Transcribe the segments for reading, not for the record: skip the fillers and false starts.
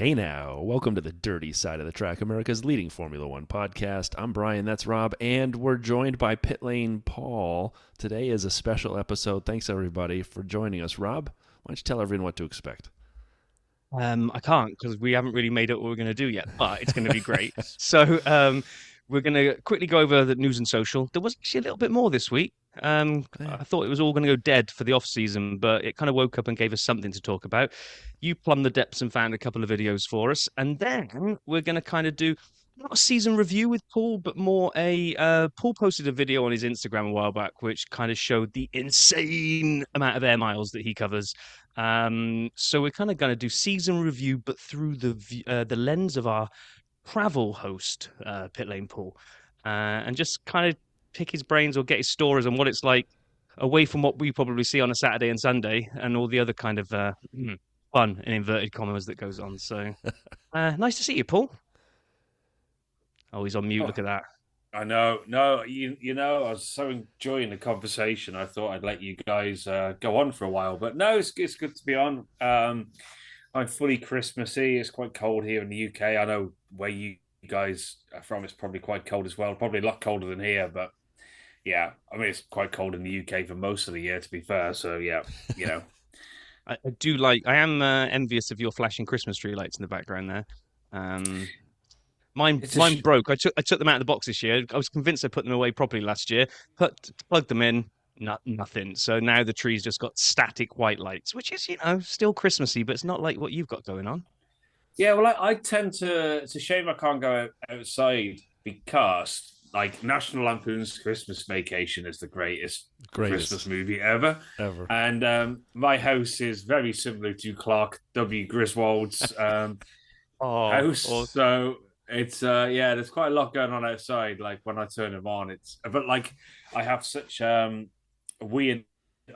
Hey now, welcome to the Dirty Side of the Track, America's leading Formula One podcast. I'm Brian, that's Rob, and we're joined by Pit Lane Paul. Today is a special episode. Thanks everybody for joining us. Rob, why don't you tell everyone what to expect? I can't because we haven't really made up what we're going to do yet, but it's going to be great. So we're going to quickly go over the news and social. There was actually a little bit more this week. I thought it was all going to go dead for the off season, but it kind of woke up and gave us something to talk about. You plumbed the depths and found a couple of videos for us, and then we're going to kind of do not a season review with Paul, but more a Paul posted a video on his Instagram a while back, which kind of showed the insane amount of air miles that he covers. So we're kind of going to do season review, but through the lens of our travel host, Pit Lane Paul, and just kind of pick his brains or get his stories on what it's like away from what we probably see on a Saturday and Sunday, and all the other kind of fun in inverted commas that goes on. So nice to see you, Paul. Oh, he's on mute. Look at that. I know. No, I was so enjoying the conversation. I thought I'd let you guys go on for a while, but no, it's good to be on. I'm fully Christmassy. It's quite cold here in the UK. I know where you guys are from. It's probably quite cold as well. Probably a lot colder than here, but yeah, I mean it's quite cold in the UK for most of the year, to be fair. So yeah, you know. I do like. I am envious of your flashing Christmas tree lights in the background there. Um, mine broke. I took them out of the box this year. I was convinced I put them away properly last year. Plugged them in, nothing. So now the tree's just got static white lights, which is still Christmassy, but it's not like what you've got going on. Yeah, well, I tend to. It's a shame I can't go outside because, like, National Lampoon's Christmas Vacation is the greatest Christmas movie ever. And my house is very similar to Clark W. Griswold's house. Awesome. So it's there's quite a lot going on outside. Like when I turn them on, but like I have such weird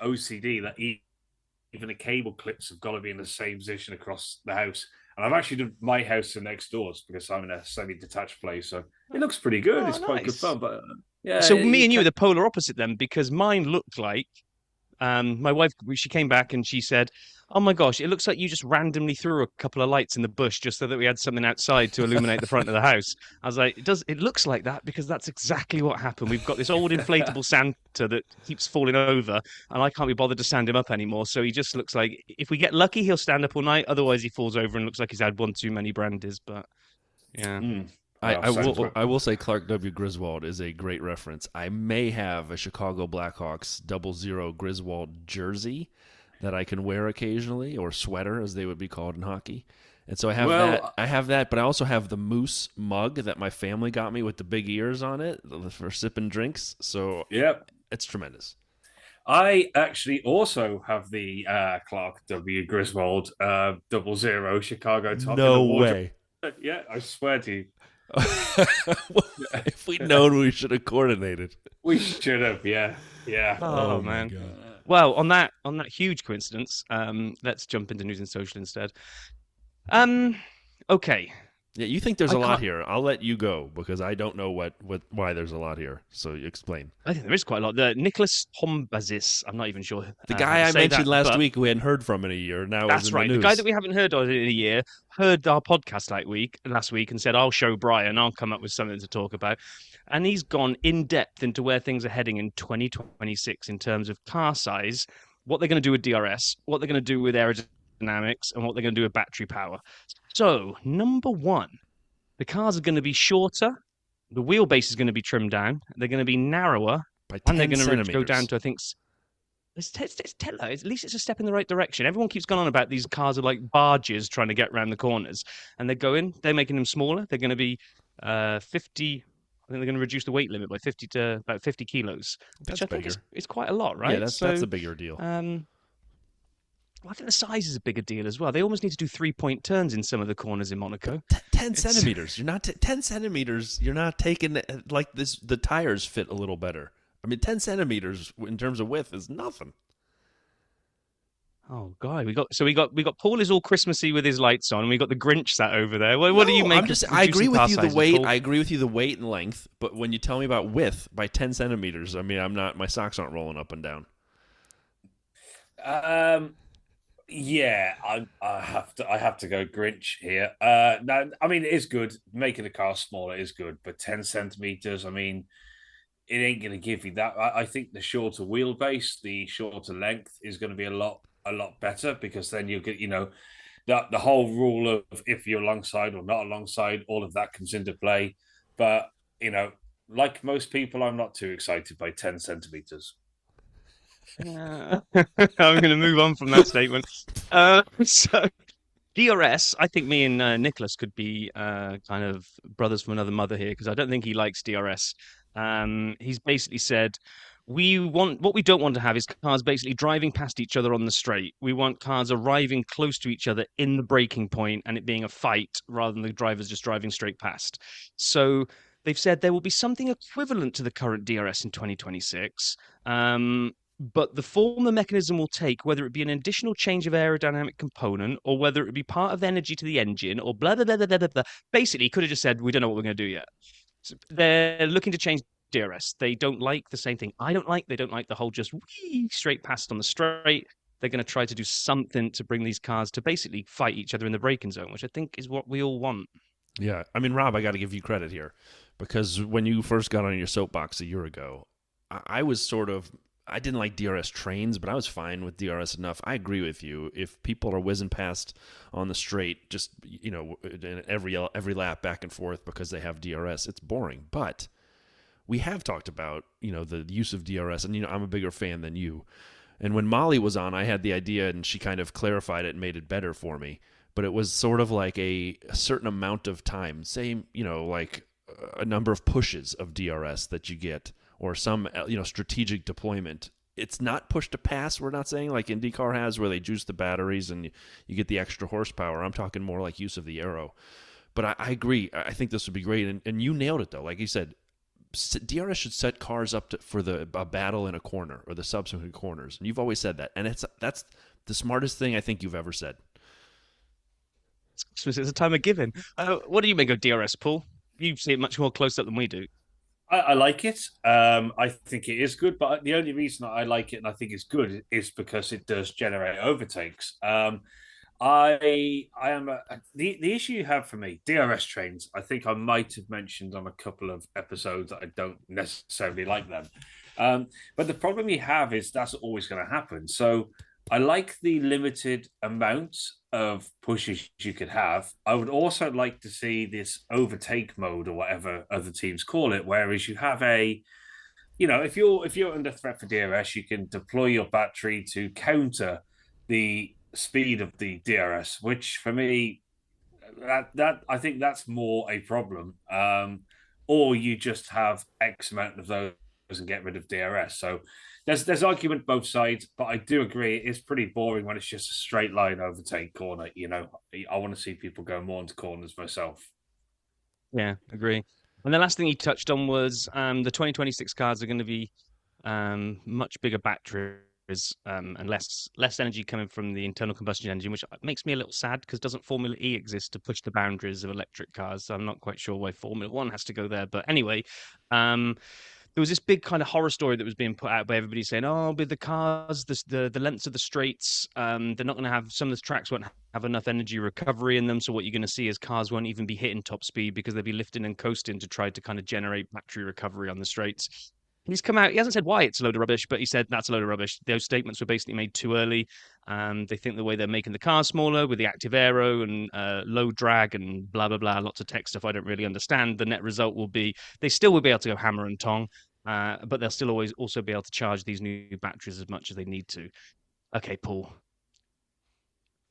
OCD that even the cable clips have got to be in the same position across the house. And I've actually done my house to next doors because I'm in a semi-detached place, so it looks pretty good. It's quite good fun, but yeah. So me and you are the polar opposite then, because mine looked like my wife. She came back and she said, "Oh my gosh, it looks like you just randomly threw a couple of lights in the bush just so that we had something outside to illuminate the front of the house." I was like, It looks like that because that's exactly what happened. We've got this old inflatable Santa that keeps falling over, and I can't be bothered to stand him up anymore. So he just looks like, if we get lucky, he'll stand up all night. Otherwise, he falls over and looks like he's had one too many brandies. But yeah. I will say Clark W. Griswold is a great reference. I may have a Chicago Blackhawks 00 Griswold jersey that I can wear occasionally, or sweater as they would be called in hockey. And so I have that, but I also have the Moose mug that my family got me with the big ears on it for sipping drinks. So yep, it's tremendous. I actually also have the Clark W. Griswold 00 Chicago top. No way. Yeah, I swear to you. If we'd known, we should have coordinated. We should have, yeah. Oh man. Well, on that huge coincidence, let's jump into news and social instead. Okay. Yeah, you think there's a lot here. I'll let you go because I don't know why there's a lot here. So you explain. I think there is quite a lot. Nicholas Hombazis, I'm not even sure. The guy I mentioned last week we hadn't heard from in a year. Now that's right. The guy that we haven't heard of in a year heard our podcast last week and said, "I'll show Brian. I'll come up with something to talk about." And he's gone in depth into where things are heading in 2026 in terms of car size, what they're going to do with DRS, what they're going to do with aerodynamics, and what they're going to do with battery power. So, number one, the cars are going to be shorter. The wheelbase is going to be trimmed down. They're going to be narrower. By 10 and they're going centimeters. to go down to, I think, at least it's a step in the right direction. Everyone keeps going on about these cars are like barges trying to get around the corners. And they're making them smaller. They're going to be 50. I think they're going to reduce the weight limit by 50 to about 50 kilos. That's which I bigger. think is quite a lot, right? Yeah, that's a bigger deal. I think the size is a bigger deal as well. They almost need to do 3-point turns in some of the corners in Monaco. 10 centimeters. You're not 10 centimeters. You're not taking like this. The tires fit a little better. I mean, 10 centimeters in terms of width is nothing. Oh God, we got Paul is all Christmassy with his lights on, and we got the Grinch sat over there. What do you make? I agree with you the weight. I agree with you the weight and length, but when you tell me about width by 10 centimeters, I mean, my socks aren't rolling up and down. Yeah, I have to go Grinch here. No, I mean it is good. Making the car smaller is good, but 10 centimeters, I mean, it ain't going to give you that. I think the shorter wheelbase, the shorter length is going to be a lot better because then you'll get, the whole rule of if you're alongside or not alongside, all of that comes into play. But, you know, like most people, I'm not too excited by 10 centimeters. I'm going to move on from that statement. So DRS, I think me and Nicholas could be kind of brothers from another mother here because I don't think he likes DRS. He's basically said what we don't want to have is cars basically driving past each other on the straight. We want cars arriving close to each other in the braking point and it being a fight rather than the drivers just driving straight past. So they've said there will be something equivalent to the current DRS in 2026. But the form the mechanism will take, whether it be an additional change of aerodynamic component or whether it be part of energy to the engine or blah, blah, blah, blah, blah, blah, basically, could have just said, we don't know what we're going to do yet. So they're looking to change DRS. They don't like the same thing I don't like. They don't like the whole just wee straight past on the straight. They're going to try to do something to bring these cars to basically fight each other in the braking zone, which I think is what we all want. Yeah. I mean, Rob, I got to give you credit here because when you first got on your soapbox a year ago, I was sort of I didn't like DRS trains, but I was fine with DRS enough. I agree with you. If people are whizzing past on the straight, just every lap back and forth because they have DRS, it's boring. But we have talked about the use of DRS, and I'm a bigger fan than you. And when Molly was on, I had the idea, and she kind of clarified it and made it better for me. But it was sort of like a certain amount of time, same like a number of pushes of DRS that you get or some strategic deployment. It's not push to pass. We're not saying like IndyCar has where they juice the batteries and you get the extra horsepower. I'm talking more like use of the aero. But I agree. I think this would be great. And you nailed it, though. Like you said, DRS should set cars up for a battle in a corner or the subsequent corners. And you've always said that. And that's the smartest thing I think you've ever said. It's a time of giving. What do you make of DRS, Paul? You see it much more close up than we do. I like it. I think it is good, but the only reason I like it and I think it's good is because it does generate overtakes. I am the issue you have for me, DRS trains. I think I might have mentioned on a couple of episodes that I don't necessarily like them. But the problem you have is that's always going to happen. So I like the limited amount of pushes you could have. I would also like to see this overtake mode or whatever other teams call it, whereas you have if you're under threat for DRS, you can deploy your battery to counter the speed of the DRS, which for me that I think that's more a problem. Or you just have X amount of those and get rid of DRS. So there's argument both sides, but I do agree it's pretty boring when it's just a straight line overtake corner. I want to see people go more into corners myself. Yeah, agree. And the last thing he touched on was the 2026 cars are going to be much bigger batteries and less energy coming from the internal combustion engine, which makes me a little sad because doesn't Formula E exist to push the boundaries of electric cars? So I'm not quite sure why Formula One has to go there. But anyway, there was this big kind of horror story that was being put out by everybody saying, "Oh, with the cars, the lengths of the straights, they're not going to have some of the tracks won't have enough energy recovery in them. So what you're going to see is cars won't even be hitting top speed because they'll be lifting and coasting to try to kind of generate battery recovery on the straights." He's come out. He hasn't said why it's a load of rubbish, but he said that's a load of rubbish. Those statements were basically made too early. They think the way they're making the car smaller with the active aero and low drag and blah blah blah, lots of tech stuff I don't really understand. The net result will be they still will be able to go hammer and tong, but they'll still always also be able to charge these new batteries as much as they need to. Okay, Paul.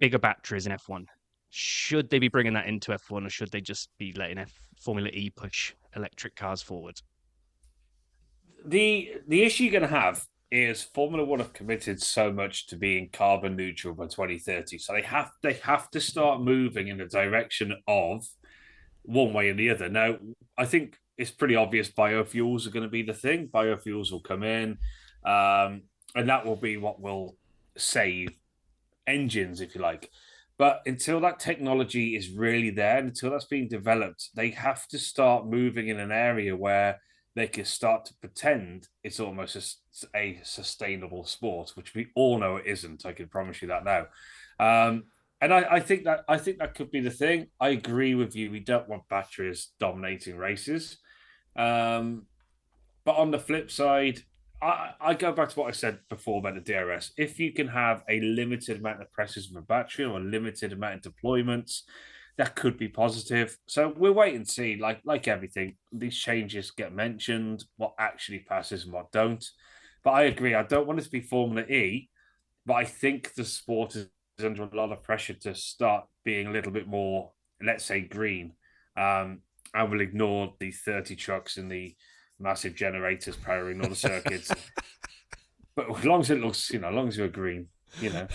Bigger batteries in F1. Should they be bringing that into F1, or should they just be letting Formula E push electric cars forward? The issue you're going to have is Formula One have committed so much to being carbon neutral by 2030, so they have to start moving in the direction of one way or the other. Now, I think it's pretty obvious biofuels are going to be the thing. Biofuels will come in, and that will be what will save engines, if you like. But until that technology is really there, until that's being developed, they have to start moving in an area where they can start to pretend it's almost a sustainable sport, which we all know it isn't. I can promise you that now. And I think that could be the thing. I agree with you. We don't want batteries dominating races. But on the flip side, I go back to what I said before about the DRS. If you can have a limited amount of presses from a battery or a limited amount of deployments, that could be positive. So we'll wait and see. Like everything, these changes get mentioned, what actually passes and what don't. But I agree. I don't want it to be Formula E, but I think the sport is under a lot of pressure to start being a little bit more, let's say, green. I will ignore the 30 trucks and the massive generators powering all the circuits. But as long as it looks, as long as you're green, Yeah,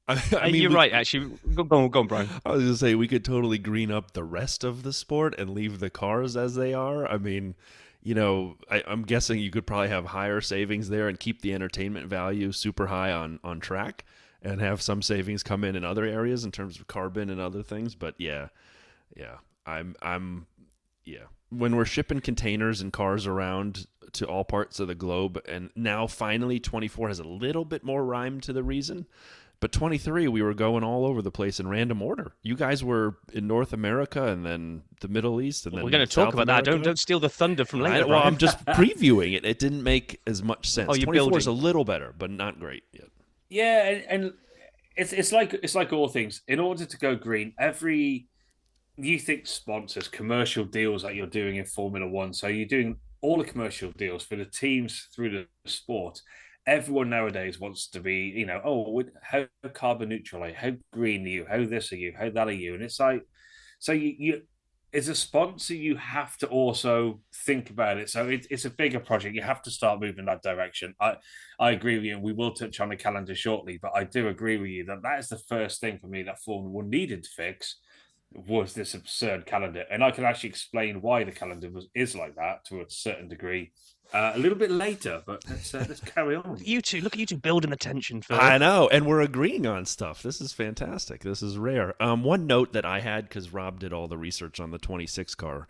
I mean, you're right, actually. Go on, Brian. I was going to say, we could totally green up the rest of the sport and leave the cars as they are. I mean, I'm guessing you could probably have higher savings there and keep the entertainment value super high on track and have some savings come in other areas in terms of carbon and other things. But yeah, when we're shipping containers and cars around to all parts of the globe, and now finally 24 has a little bit more rhyme to the reason. But 23, we were going all over the place in random order. You guys were in North America and then the Middle East, and then we're going to talk about America. that. Don't steal the thunder from later. Well, I'm just previewing it. It didn't make as much sense. 24 is a little better, but not great yet. Yeah, and it's like all things. In order to go green, you think sponsors, commercial deals that you're doing in Formula One. So you're doing all the commercial deals for the teams through the sport. Everyone nowadays wants to be, how carbon neutral are you? How green are you? How this are you? How that are you? And it's like, so you as a sponsor, you have to also think about it. So it's a bigger project. You have to start moving that direction. I agree with you, and we will touch on the calendar shortly. But I do agree with you that is the first thing for me that Formula One needed to fix was this absurd calendar. And I can actually explain why the calendar is like that to a certain degree a little bit later, but let's carry on. Look at you two building the tension. I know, and we're agreeing on stuff. This is fantastic. This is rare. One note that I had, because Rob did all the research on the 26 car,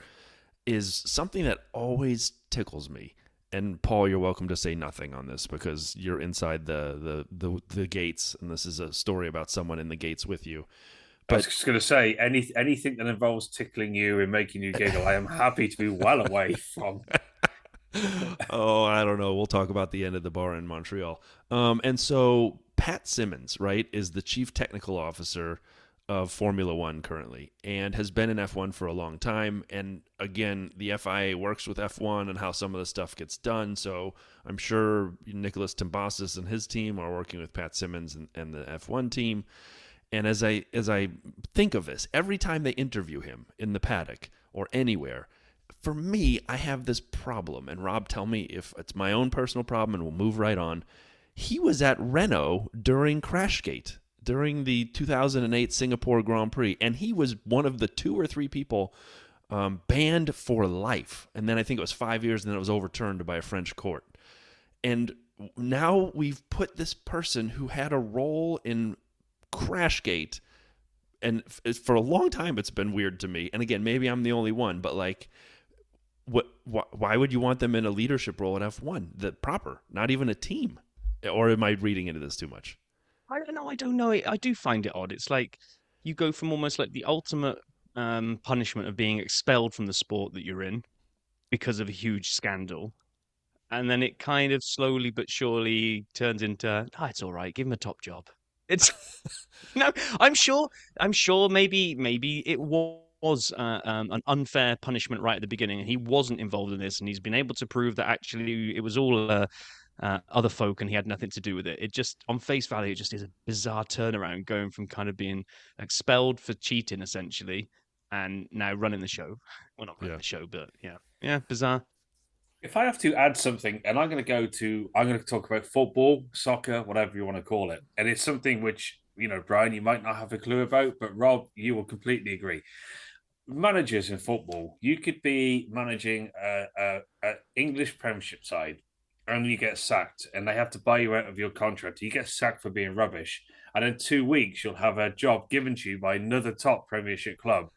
is something that always tickles me. And Paul, you're welcome to say nothing on this because you're inside the gates, and this is a story about someone in the gates with you. But I was just going to say, anything that involves tickling you and making you giggle, I am happy to be well away from. Oh, I don't know. We'll talk about the end of the bar in Montreal. And so Pat Simmons, right, is the chief technical officer of Formula One currently and has been in F1 for a long time. And again, the FIA works with F1 and how some of the stuff gets done. So I'm sure Nicholas Timbasis and his team are working with Pat Simmons and the F1 team. And as I think of this, every time they interview him in the paddock or anywhere, for me, I have this problem. And Rob, tell me if it's my own personal problem, and we'll move right on. He was at Renault during Crashgate, during the 2008 Singapore Grand Prix, and he was one of the 2 or 3 people banned for life. And then I think it was 5 years, and then it was overturned by a French court. And now we've put this person who had a role in Crashgate, and for a long time it's been weird to me, and again maybe I'm the only one, but like why would you want them in a leadership role at F1? That proper, not even a team? Or am I reading into this too much? I don't know. I do find it odd. It's like you go from almost like the ultimate punishment of being expelled from the sport that you're in because of a huge scandal, and then it kind of slowly but surely turns into, it's all right, give him a top job. It's no, I'm sure maybe it was an unfair punishment right at the beginning, and he wasn't involved in this, and he's been able to prove that actually it was all other folk, and he had nothing to do with it. It just, on face value, it just is a bizarre turnaround, going from kind of being expelled for cheating essentially, and now running the show. Well, not running the show, but yeah, bizarre. If I have to add something, and I'm going to talk about football, soccer, whatever you want to call it. And it's something which, Brian, you might not have a clue about, but Rob, you will completely agree. Managers in football, you could be managing a English Premiership side and you get sacked and they have to buy you out of your contract. You get sacked for being rubbish. And in 2 weeks, you'll have a job given to you by another top Premiership club.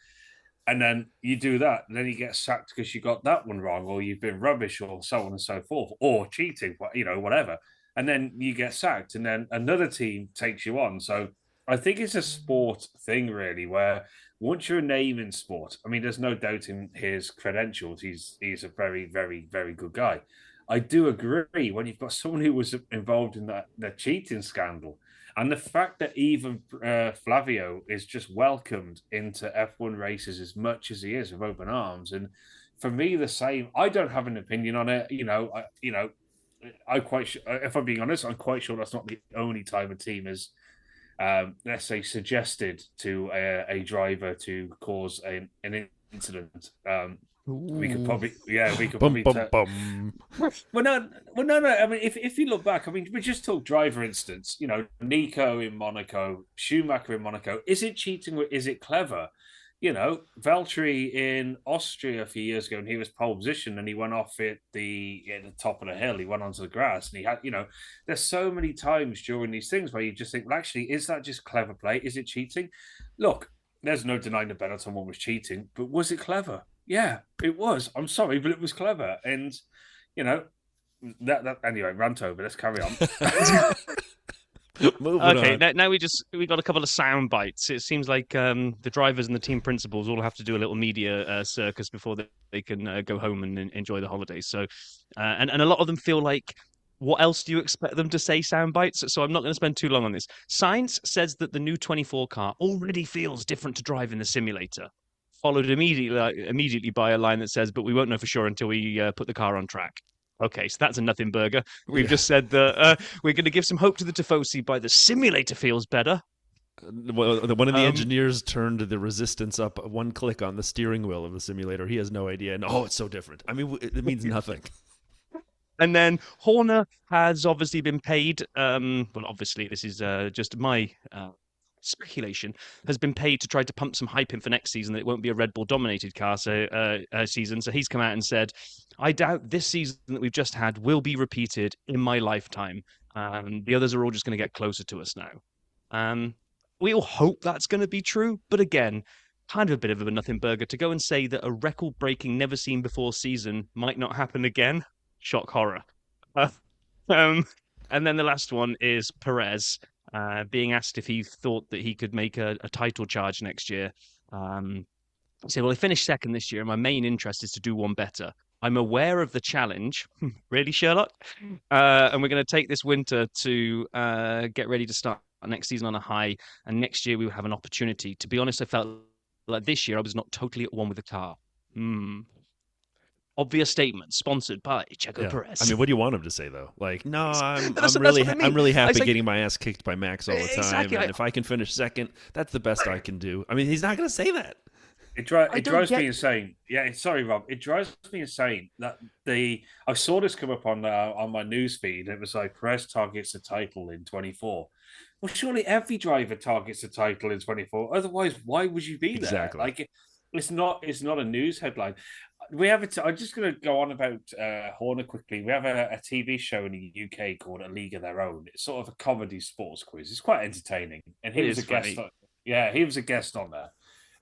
And then you do that, and then you get sacked because you got that one wrong, or you've been rubbish, or so on and so forth, or cheating, whatever. And then you get sacked, and then another team takes you on. So I think it's a sport thing, really, where once you're a name in sport, I mean, there's no doubting his credentials. He's a very, very, very good guy. I do agree when you've got someone who was involved in that cheating scandal, and the fact that even Flavio is just welcomed into F1 races as much as he is with open arms, and for me the same. I don't have an opinion on it. If I'm being honest, I'm quite sure that's not the only time a team has, let's say, suggested to a driver to cause an incident. We could probably, yeah, we could bum, probably. bum. No. I mean, if you look back, I mean, we just talk driver instance. Nico in Monaco, Schumacher in Monaco. Is it cheating or is it clever? Valtteri in Austria a few years ago, and he was pole position, and he went off at the top of the hill. He went onto the grass, and he had, there's so many times during these things where you just think, well, actually, is that just clever play? Is it cheating? Look, there's no denying the Benetton one was cheating, but was it clever? Yeah, it was. I'm sorry, but it was clever, and that anyway. Rant over. Let's carry on. Okay, now we got a couple of sound bites. It seems like the drivers and the team principals all have to do a little media circus before they can go home and enjoy the holidays. So, and a lot of them feel like, what else do you expect them to say? Sound bites. So I'm not going to spend too long on this. Science says that the new 24 car already feels different to drive in the simulator. Followed immediately by a line that says, "But we won't know for sure until we put the car on track." Okay, so that's a nothing burger. We've just said that we're going to give some hope to the Tifosi by the simulator feels better. One of the engineers turned the resistance up one click on the steering wheel of the simulator. He has no idea. And it's so different. I mean, it means nothing. And then Horner has obviously been paid. Well, obviously, this is just my speculation, has been paid to try to pump some hype in for next season that it won't be a Red Bull dominated car season. So he's come out and said, I doubt this season that we've just had will be repeated in my lifetime. The others are all just going to get closer to us now. We all hope that's going to be true. But again, kind of a bit of a nothing burger to go and say that a record breaking, never seen before season might not happen again. Shock horror. And then the last one is Perez. Being asked if he thought that he could make a title charge next year. He said, well, I finished second this year, and my main interest is to do one better. I'm aware of the challenge. Really, Sherlock? And we're going to take this winter to get ready to start next season on a high, and next year we will have an opportunity. To be honest, I felt like this year I was not totally at one with the car. Obvious statement, sponsored by Checo Perez. I mean, what do you want him to say though? Like, no, I'm really happy getting my ass kicked by Max all the time, exactly. And if I can finish second, that's the best I can do. I mean, he's not going to say that. It drives me insane. Yeah, sorry, Rob. It drives me insane that I saw this come up on my news feed. It was like Perez targets the title in 24. Well, surely every driver targets the title in 24. Otherwise, why would you be there? Exactly. Like, it's not a news headline. We have I'm just going to go on about Horner quickly. We have a TV show in the UK called A League of Their Own. It's sort of a comedy sports quiz. It's quite entertaining, and he was a guest. He was a guest on there,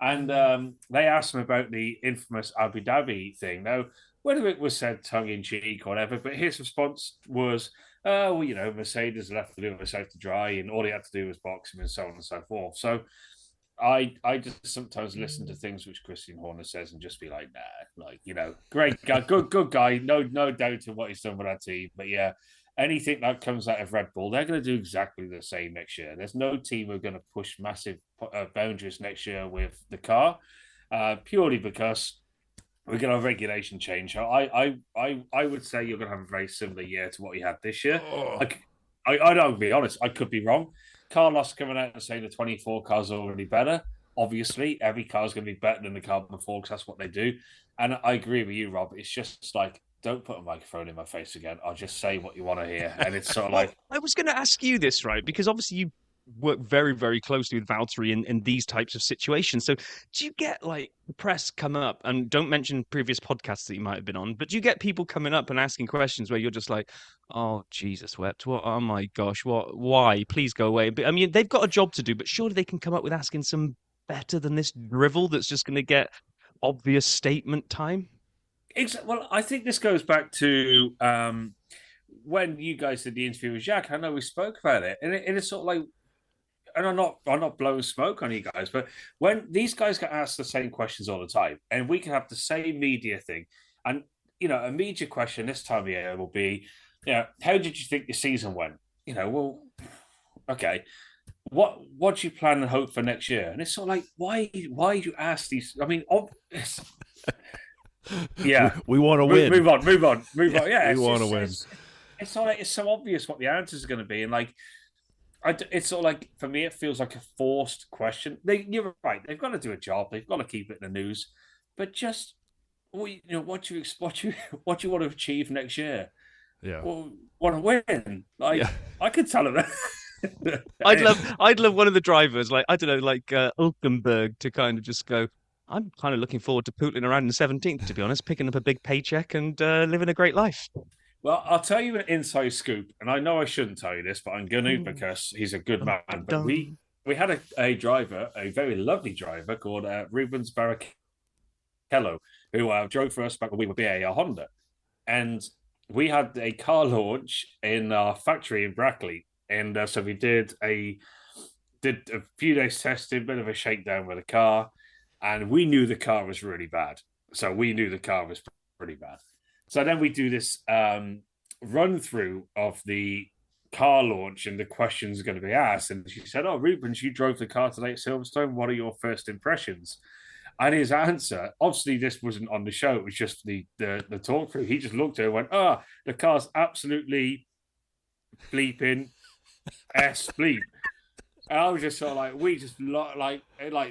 and they asked him about the infamous Abu Dhabi thing. Now, whether it was said tongue in cheek or whatever, but his response was, "Oh, well, Mercedes left the river south to dry, and all he had to do was box him, and so on and so forth." So. I just sometimes listen to things which Christian Horner says and just be like, nah, great guy, good guy, no doubt in what he's done with that team. But yeah, anything that comes out of Red Bull, they're going to do exactly the same next year. There's no team who are going to push massive boundaries next year with the car, purely because we're going to have regulation change. I would say you're going to have a very similar year to what you had this year. I don't be honest, I could be wrong. Carlos coming out and saying the 24 car's already better. Obviously, every car is going to be better than the car before because that's what they do. And I agree with you, Rob. It's just like, don't put a microphone in my face again. I'll just say what you want to hear. And it's sort of like... I was going to ask you this, right? Because obviously you work very, very closely with Valtteri in these types of situations. So do you get like the press come up, and don't mention previous podcasts that you might have been on, but do you get people coming up and asking questions where you're just like, oh, Jesus wept. What? Oh my gosh. What? Why? Please go away. But I mean, they've got a job to do, but surely they can come up with asking some better than this drivel that's just going to get obvious statement time. Well, I think this goes back to when you guys did the interview with Jacques. I know we spoke about it, and it's sort of like, and I'm not blowing smoke on you guys, but when these guys get asked the same questions all the time, and we can have the same media thing, and a media question this time of year will be, how did you think the season went? Well, okay, what do you plan and hope for next year? And it's sort of like, why you ask these? I mean, yeah, we want to win. Move on. Yeah, we want to win. It's sort of like, it's so obvious what the answers are going to be, and like, it's sort of like, for me, it feels like a forced question. You're right; they've got to do a job. They've got to keep it in the news, but just what you want to achieve next year. Yeah, well, want to win. Like, I could tell them that. I'd love one of the drivers, like, I don't know, like Hulkenberg, to kind of just go, I'm kind of looking forward to pootling around in the 17th, to be honest, picking up a big paycheck and living a great life. Well, I'll tell you an inside scoop, and I know I shouldn't tell you this, but I'm going to, because he's a good man. But we had a driver, a very lovely driver called Rubens Barrichello, who drove for us back when we were BAR Honda. And we had a car launch in our factory in Brackley. And so we did a few days testing, bit of a shakedown with the car, and we knew the car was really bad. So we knew the car was pretty bad. So then we do this run through of the car launch, and the questions are going to be asked. And she said, "Oh, Rubens, you drove the car today at Silverstone. What are your first impressions?" And his answer, obviously, this wasn't on the show. It was just the talk through. He just looked at her and went, "Oh, the car's absolutely bleeping." S bleep. And I was just sort of like, we just like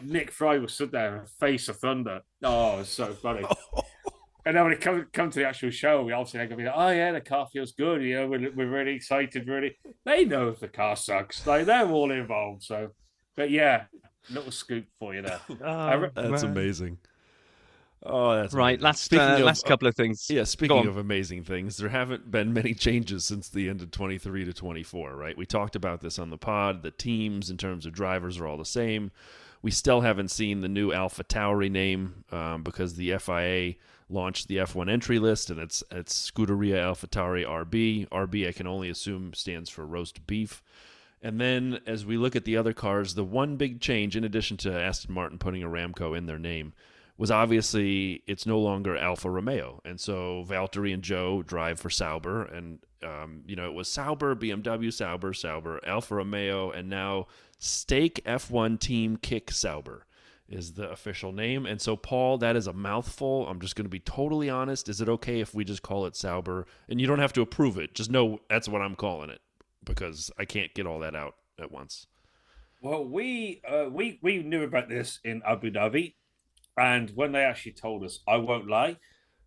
Nick Fry was stood there, a face of thunder. Oh, it was so funny. And then when it come to the actual show, we obviously going to be like, oh yeah, the car feels good. We're really excited. Really, they know if the car sucks. Like, they're all involved. So, but yeah, little scoop for you there. That's amazing. Oh, that's right. Amazing. Last couple of things. Yeah, speaking of amazing things, there haven't been many changes since the end of 23 to 24, right? We talked about this on the pod. The teams, in terms of drivers, are all the same. We still haven't seen the new Alpha Tauri name because the FIA launched the F1 entry list, and it's Scuderia Alpha Tauri RB. RB, I can only assume, stands for roast beef. And then as we look at the other cars, the one big change, in addition to Aston Martin putting Aramco in their name, was obviously it's no longer Alfa Romeo. And so Valtteri and Joe drive for Sauber. And, it was Sauber, BMW, Sauber, Alfa Romeo, and now Stake F1 Team Kick Sauber is the official name. And so, Paul, that is a mouthful. I'm just going to be totally honest. Is it okay if we just call it Sauber? And you don't have to approve it. Just know that's what I'm calling it, because I can't get all that out at once. Well, we knew about this in Abu Dhabi. And when they actually told us, I won't lie,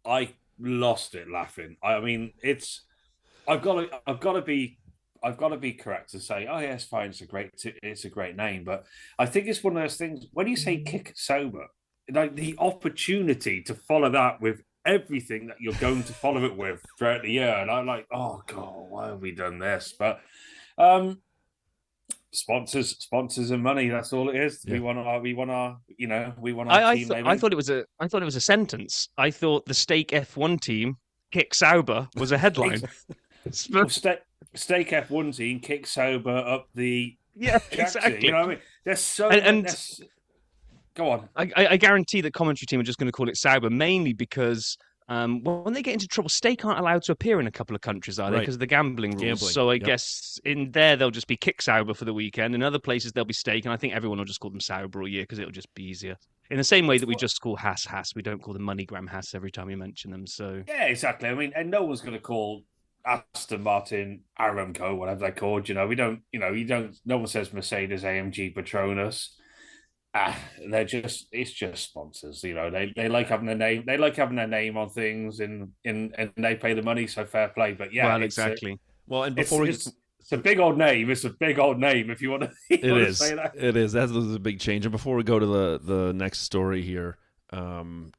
I lost it laughing. I mean, I've got to be correct to say, oh yeah, it's fine, it's a great name, but I think it's one of those things. When you say kick sober, like the opportunity to follow that with everything that you're going to follow it with throughout the year, and I'm like, oh god, why have we done this? But sponsors and money, that's all it is. Yeah. We want our team name. I thought it was a sentence. I thought the Stake F1 team kick Sauber was a headline. Stake F1 team kick Sauber up the exactly. You know what I mean? There's so go on. I guarantee the commentary team are just going to call it Sauber, mainly because when they get into trouble, Stake aren't allowed to appear in a couple of countries, are they? Because of the gambling rules. So I guess in there they'll just be Kick Sauber for the weekend. In other places they'll be Stake, and I think everyone will just call them Sauber all year because it'll just be easier. In the same way that we just call Haas, we don't call them MoneyGram Haas every time we mention them. So yeah, exactly. I mean, and no one's going to call Aston Martin Aramco, whatever they're called. We don't. No one says Mercedes AMG Petronas. It's just sponsors. They like having their name. They like having their name on things, and they pay the money. So fair play. But yeah, well, exactly. And before it's a big old name. It's a big old name. If you want to, say that. It is. That was a big change. And before we go to the next story here,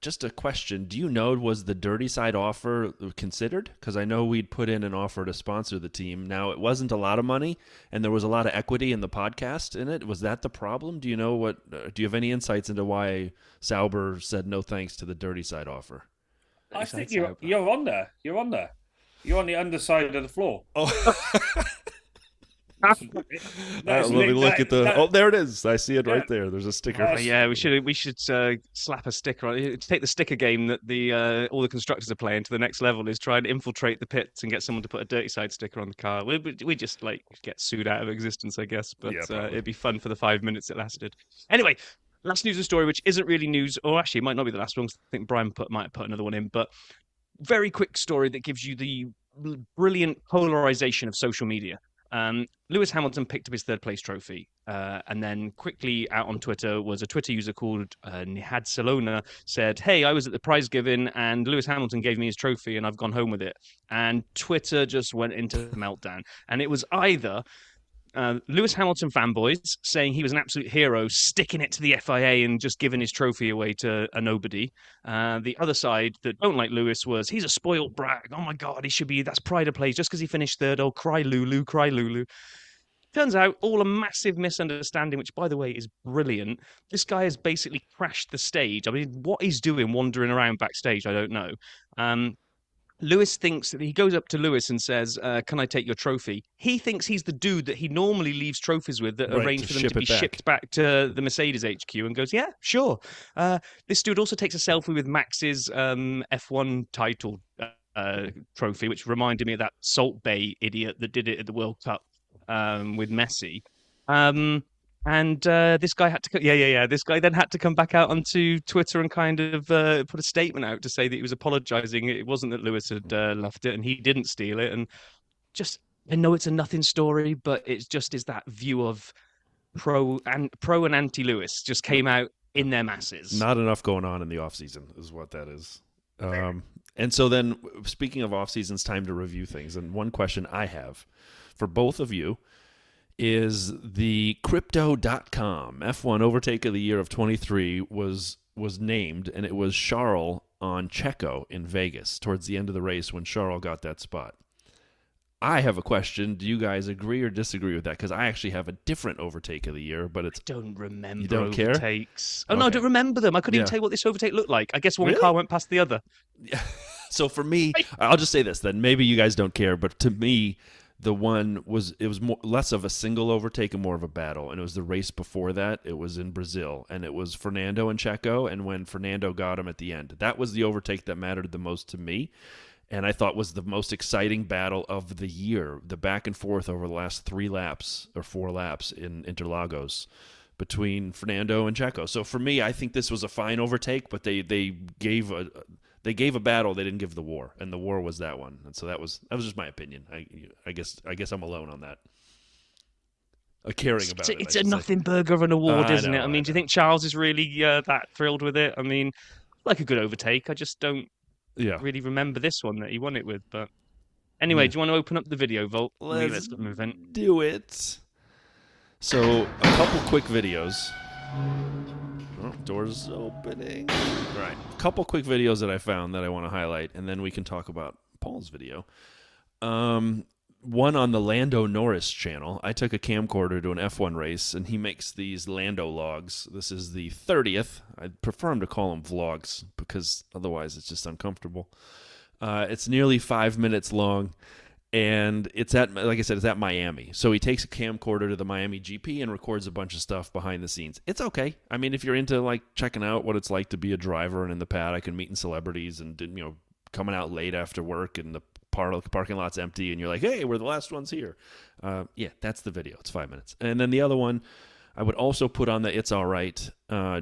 Just a question. Do you know, was the dirty side offer considered? Because I know we'd put in an offer to sponsor the team. Now, it wasn't a lot of money, and there was a lot of equity in the podcast in it. Was that the problem? Do you know what? Do you have any insights into why Sauber said no thanks to the dirty side offer? I think you're on there. You're on there. You're on the underside of the floor. Oh. Let me look at the. Oh, there it is. I see it right there. There's a sticker. Yeah, we should slap a sticker on it. Take the sticker game that the all the constructors are playing to the next level. Is try and infiltrate the pits and get someone to put a dirty side sticker on the car. We just like get sued out of existence, I guess. But it'd be fun for the 5 minutes it lasted. Anyway, last news and story, which isn't really news, or actually it might not be the last one. I think Brian might have put another one in, but very quick story that gives you the brilliant polarization of social media. Lewis Hamilton picked up his third place trophy, and then quickly out on Twitter was a Twitter user called Nihad Salona said, "Hey, I was at the prize giving and Lewis Hamilton gave me his trophy and I've gone home with it." And Twitter just went into meltdown. And it was either Lewis Hamilton fanboys saying he was an absolute hero, sticking it to the FIA and just giving his trophy away to a nobody. The other side that don't like Lewis was, he's a spoiled brat. Oh my God, he should be, that's pride of place just because he finished third. Oh, cry Lulu, cry Lulu. Turns out, all a massive misunderstanding, which, by the way, is brilliant. This guy has basically crashed the stage. I mean, what he's doing wandering around backstage, I don't know. Lewis thinks that he goes up to Lewis and says, "Can I take your trophy?" He thinks he's the dude that he normally leaves trophies with that arrange for them to be shipped back to the Mercedes HQ and goes, "Yeah, sure." This dude also takes a selfie with Max's F1 title trophy, which reminded me of that Salt Bay idiot that did it at the World Cup with Messi. And this guy had to, This guy then had to come back out onto Twitter and kind of put a statement out to say that he was apologising. It wasn't that Lewis had left it and he didn't steal it. And just, I know it's a nothing story, but it just is that view of pro and anti-Lewis just came out in their masses. Not enough going on in the off season is what that is. And so then, speaking of off seasons, time to review things. And one question I have for both of you is the Crypto.com F1 Overtake of the Year of 23 was named, and it was Charles on Checo in Vegas towards the end of the race when Charles got that spot. I have a question. Do you guys agree or disagree with that? Because I actually have a different Overtake of the Year, but it's... I don't remember. You don't overtakes. Care? Oh, no, I don't remember them. I couldn't even tell you what this overtake looked like. I guess one car went past the other. Yeah. So for me, I'll just say this then. Maybe you guys don't care, but to me... The one was less of a single overtake and more of a battle, and it was the race before that. It was in Brazil, and it was Fernando and Checo, and when Fernando got him at the end, that was the overtake that mattered the most to me, and I thought was the most exciting battle of the year. The back and forth over the last 3 laps or 4 laps in Interlagos between Fernando and Checo. So for me, I think this was a fine overtake, but they gave a battle. They didn't give the war, and the war was that one. And so that was just my opinion. I guess I'm alone on that. Caring about it. It's a nothing burger of an award, isn't it? I mean, do you think Charles is really that thrilled with it? I mean, like a good overtake. I just don't really remember this one that he won it with. But anyway, do you want to open up the video, Volt? Let's do it. So a couple quick videos. Oh, doors opening. All right. A couple quick videos that I found that I want to highlight, and then we can talk about Paul's video. One on the Lando Norris channel. I took a camcorder to an F1 race, and he makes these Lando logs. This is the 30th. I prefer him to call them vlogs, because otherwise it's just uncomfortable. It's nearly 5 minutes long. And it's at, like I said, it's at Miami. So he takes a camcorder to the Miami GP and records a bunch of stuff behind the scenes. It's okay. I mean, if you're into like checking out what it's like to be a driver and in the paddock and meeting celebrities and coming out late after work and the parking lot's empty and you're like, hey, we're the last ones here. That's the video. It's 5 minutes. And then the other one, I would also put on the It's All Right.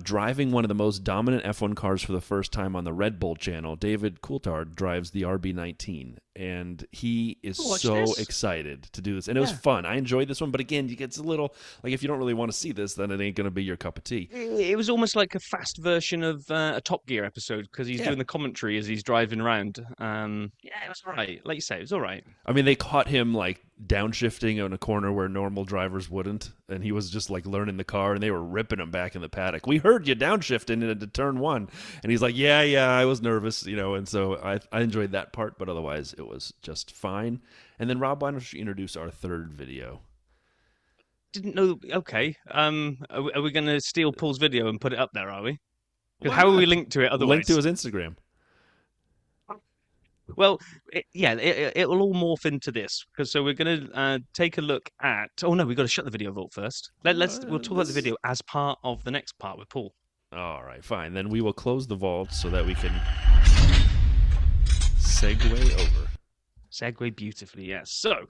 Driving one of the most dominant F1 cars for the first time on the Red Bull channel, David Coulthard drives the RB19, and he is so excited to do this. And it was fun. I enjoyed this one, but again, it's a little, like if you don't really want to see this, then it ain't going to be your cup of tea. It was almost like a fast version of a Top Gear episode, because he's doing the commentary as he's driving around. It was all right. Like you say, it was all right. I mean, they caught him like downshifting in a corner where normal drivers wouldn't, and he was just like learning the car, and they were ripping him back in the paddock. automatic. We heard you downshifting into turn 1. And he's like, yeah, I was nervous, and so I enjoyed that part, but otherwise it was just fine. And then Rob, why don't you introduce our third video? Didn't know. Okay. Are we going to steal Paul's video and put it up there? Are we? Because how are we linked to it otherwise? Linked to his Instagram. Well, it'll all morph into this because so we're going to take a look at. Oh no, we've got to shut the video vault first. We'll talk about the video as part of the next part with Paul. All right, fine. Then we will close the vault so that we can segue over. Segue beautifully, yes. So,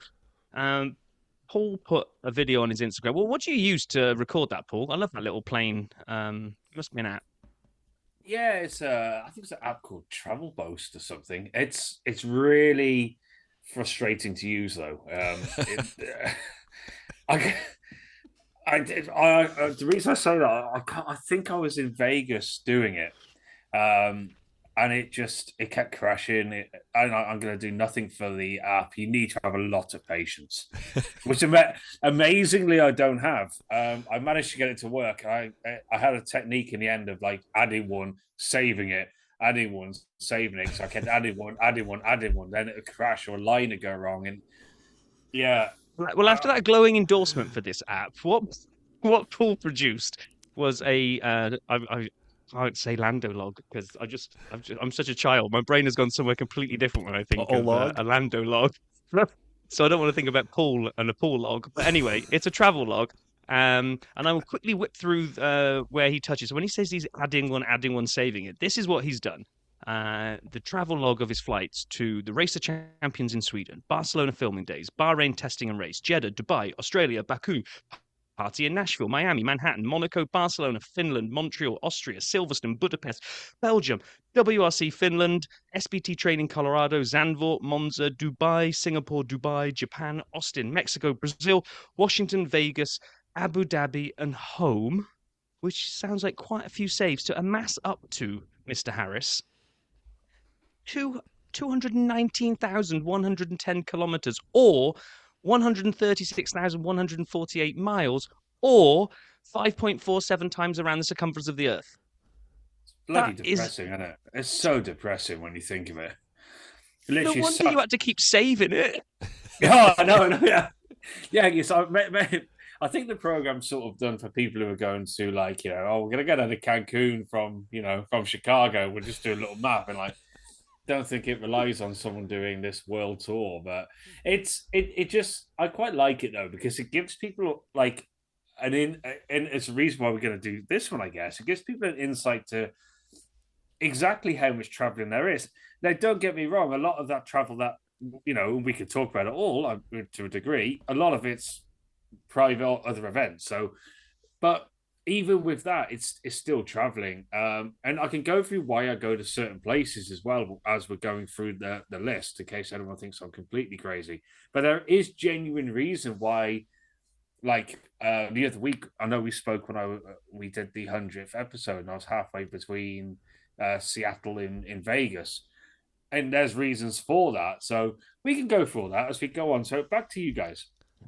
Paul put a video on his Instagram. Well, what do you use to record that, Paul? I love that little plane. It must be an app. Yeah, it's I think it's an app called Travel Boast or something. It's really frustrating to use though. The reason I say that I think I was in Vegas doing it, and it kept crashing. And I'm going to do nothing for the app. You need to have a lot of patience, which amazingly I don't have. I managed to get it to work. I had a technique in the end of like adding one, saving it, adding one, saving it. So I kept adding one. Then it would crash or a line would go wrong. And yeah. Well, after that glowing endorsement for this app, what Paul produced was I can't say Lando log because I'm such a child. My brain has gone somewhere completely different when I think of a Lando log. So I don't want to think about Paul and a Paul log. But anyway, it's a travel log. And I will quickly whip through where he touches. So when he says he's adding one, saving it, this is what he's done. The travel log of his flights to the Race of Champions in Sweden, Barcelona filming days, Bahrain testing and race, Jeddah, Dubai, Australia, Baku, party in Nashville, Miami, Manhattan, Monaco, Barcelona, Finland, Montreal, Austria, Silverstone, Budapest, Belgium, WRC Finland, SBT training Colorado, Zandvoort, Monza, Dubai, Singapore, Dubai, Japan, Austin, Mexico, Brazil, Washington, Vegas, Abu Dhabi, and home, which sounds like quite a few saves to amass up to, Mr. Harris, 219,110 kilometers, or 136,148 miles, or 5.47 times around the circumference of the Earth. It's bloody depressing, isn't it? It's so depressing when you think of it. No wonder you had to keep saving it. Oh, no, yeah. Yeah, yes, I think the program's sort of done for people who are going to like, we're going to get out of Cancun from Chicago. We'll just do a little map and like, don't think it relies on someone doing this world tour, but it just I quite like it though because it gives people like and it's a reason why we're going to do this one. I guess it gives people an insight to exactly how much traveling there is. Now, don't get me wrong, a lot of that travel that we could talk about it all to a degree. A lot of it's private or other events. So, but even with that, it's still traveling. And I can go through why I go to certain places as well as we're going through the list, in case anyone thinks I'm completely crazy. But there is genuine reason why, like the other week, I know we spoke when we did the 100th episode, and I was halfway between Seattle and Vegas. And there's reasons for that. So we can go through all that as we go on. So back to you guys.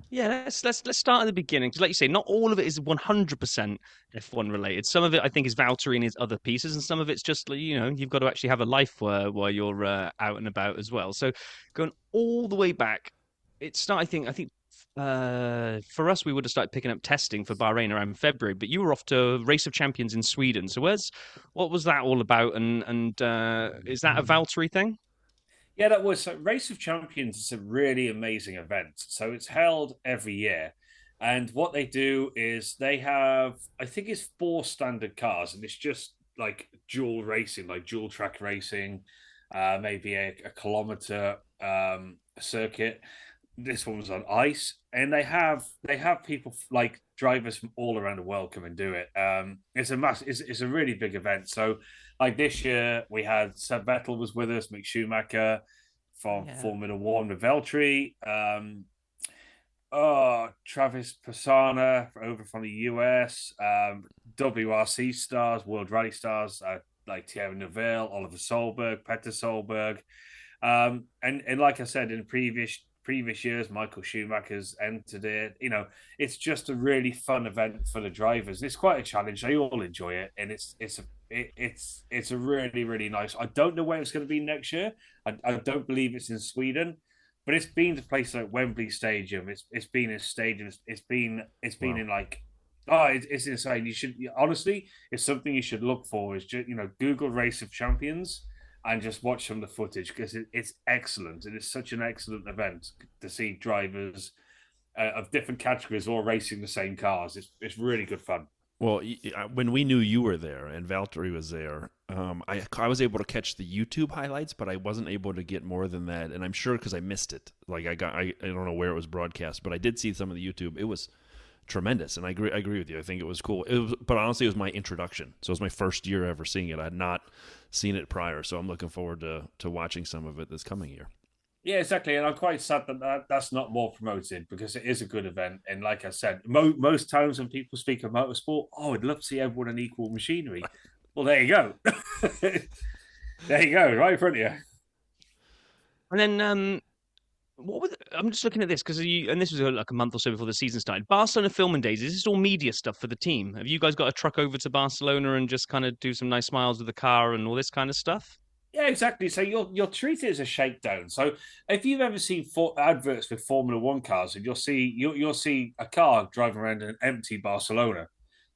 Yeah, let's start at the beginning because, like you say, not all of it is 100% F1 related. Some of it, I think, is Valtteri and his other pieces, and some of it's just you've got to actually have a life while you're out and about as well. So going all the way back, it started. I think for us, we would have started picking up testing for Bahrain around February, but you were off to Race of Champions in Sweden. So what was that all about? And is that a Valtteri thing? Yeah, that was. So Race of Champions is a really amazing event. So it's held every year. And what they do is they have, I think it's 4 standard cars, and it's just like dual racing, like dual track racing, maybe a kilometer circuit. This one was on ice, and they have people like drivers from all around the world come and do it. It's a really big event. So like this year we had Seb Vettel was with us, Mick Schumacher from Formula One with Valtteri, Travis Pastrana over from the US, WRC stars, World Rally stars like Thierry Neuville, Oliver Solberg, Petter Solberg. And like I said in previous previous years, Michael Schumacher's entered it. It's just a really fun event for the drivers. It's quite a challenge. They all enjoy it, and it's a really, really nice. I don't know where it's going to be next year. I don't believe it's in Sweden, but it's been to places like Wembley Stadium. It's been in stadiums. It's been in like. Oh, it's insane. You should honestly, it's something you should look for. Is just Google Race of Champions and just watch some of the footage because it's excellent. It is such an excellent event to see drivers of different categories all racing the same cars. It's really good fun. Well, when we knew you were there and Valtteri was there, I was able to catch the YouTube highlights, but I wasn't able to get more than that. And I'm sure because I missed it. Like I don't know where it was broadcast, but I did see some of the YouTube. It was tremendous, and I agree with you. I think it was cool. But honestly, it was my introduction, so it was my first year ever seeing it. I had not seen it prior, so I'm looking forward to watching some of it this coming year. Yeah, exactly, and I'm quite sad that's not more promoted because it is a good event. And like I said, most times when people speak of motorsport, I'd love to see everyone in equal machinery. Well, there you go. There you go, right in front of you. And then I'm just looking at this because and this was like a month or so before the season started. Barcelona filming days. Is this all media stuff for the team? Have you guys got a truck over to Barcelona and just kind of do some nice smiles with the car and all this kind of stuff? Yeah, exactly. So you'll treat it as a shakedown. So if you've ever seen adverts with Formula One cars, and you'll see a car driving around an empty Barcelona.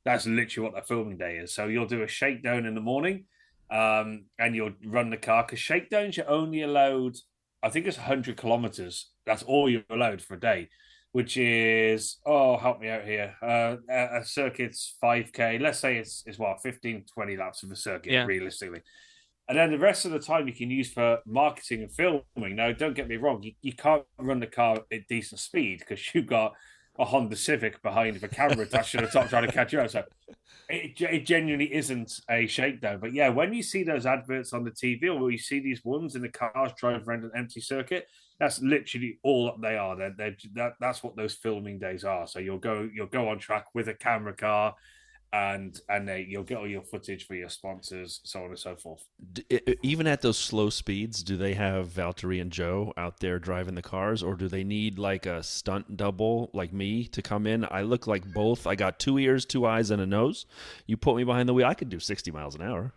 That's literally what their filming day is. So you'll do a shakedown in the morning, and you'll run the car because shakedowns you're only allowed. I think it's 100 kilometers. That's all you're allowed for a day, which is help me out here. A circuit's 5K. Let's say it's 15, 20 laps of a circuit realistically. And then the rest of the time you can use for marketing and filming. Now, don't get me wrong, you can't run the car at decent speed because you've got a Honda Civic behind with a camera attached to the top trying to catch you out. So it genuinely isn't a shakedown. But yeah, when you see those adverts on the TV or you see these ones in the cars driving around an empty circuit, that's literally all they are. That's what those filming days are. So you'll go on track with a camera car, and you'll get all your footage for your sponsors, so on and so forth. Even at those slow speeds, do they have Valtteri and Joe out there driving the cars, or do they need like a stunt double like me to come in? I look like both. I got 2 ears, 2 eyes, and a nose. You put me behind the wheel, I could do 60 miles an hour.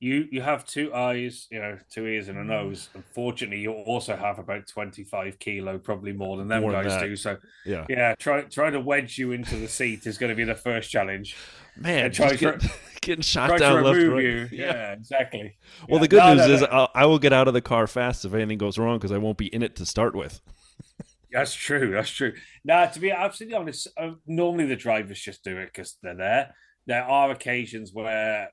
You have 2 eyes, 2 ears, and a nose. Unfortunately, you also have about 25 kilo, probably more than them guys do. So yeah, try to wedge you into the seat is going to be the first challenge. Man, getting shot down left, right. You. Yeah, exactly. Well, the good news is I will get out of the car fast if anything goes wrong because I won't be in it to start with. That's true. Now, to be absolutely honest, normally the drivers just do it because they're there. There are occasions where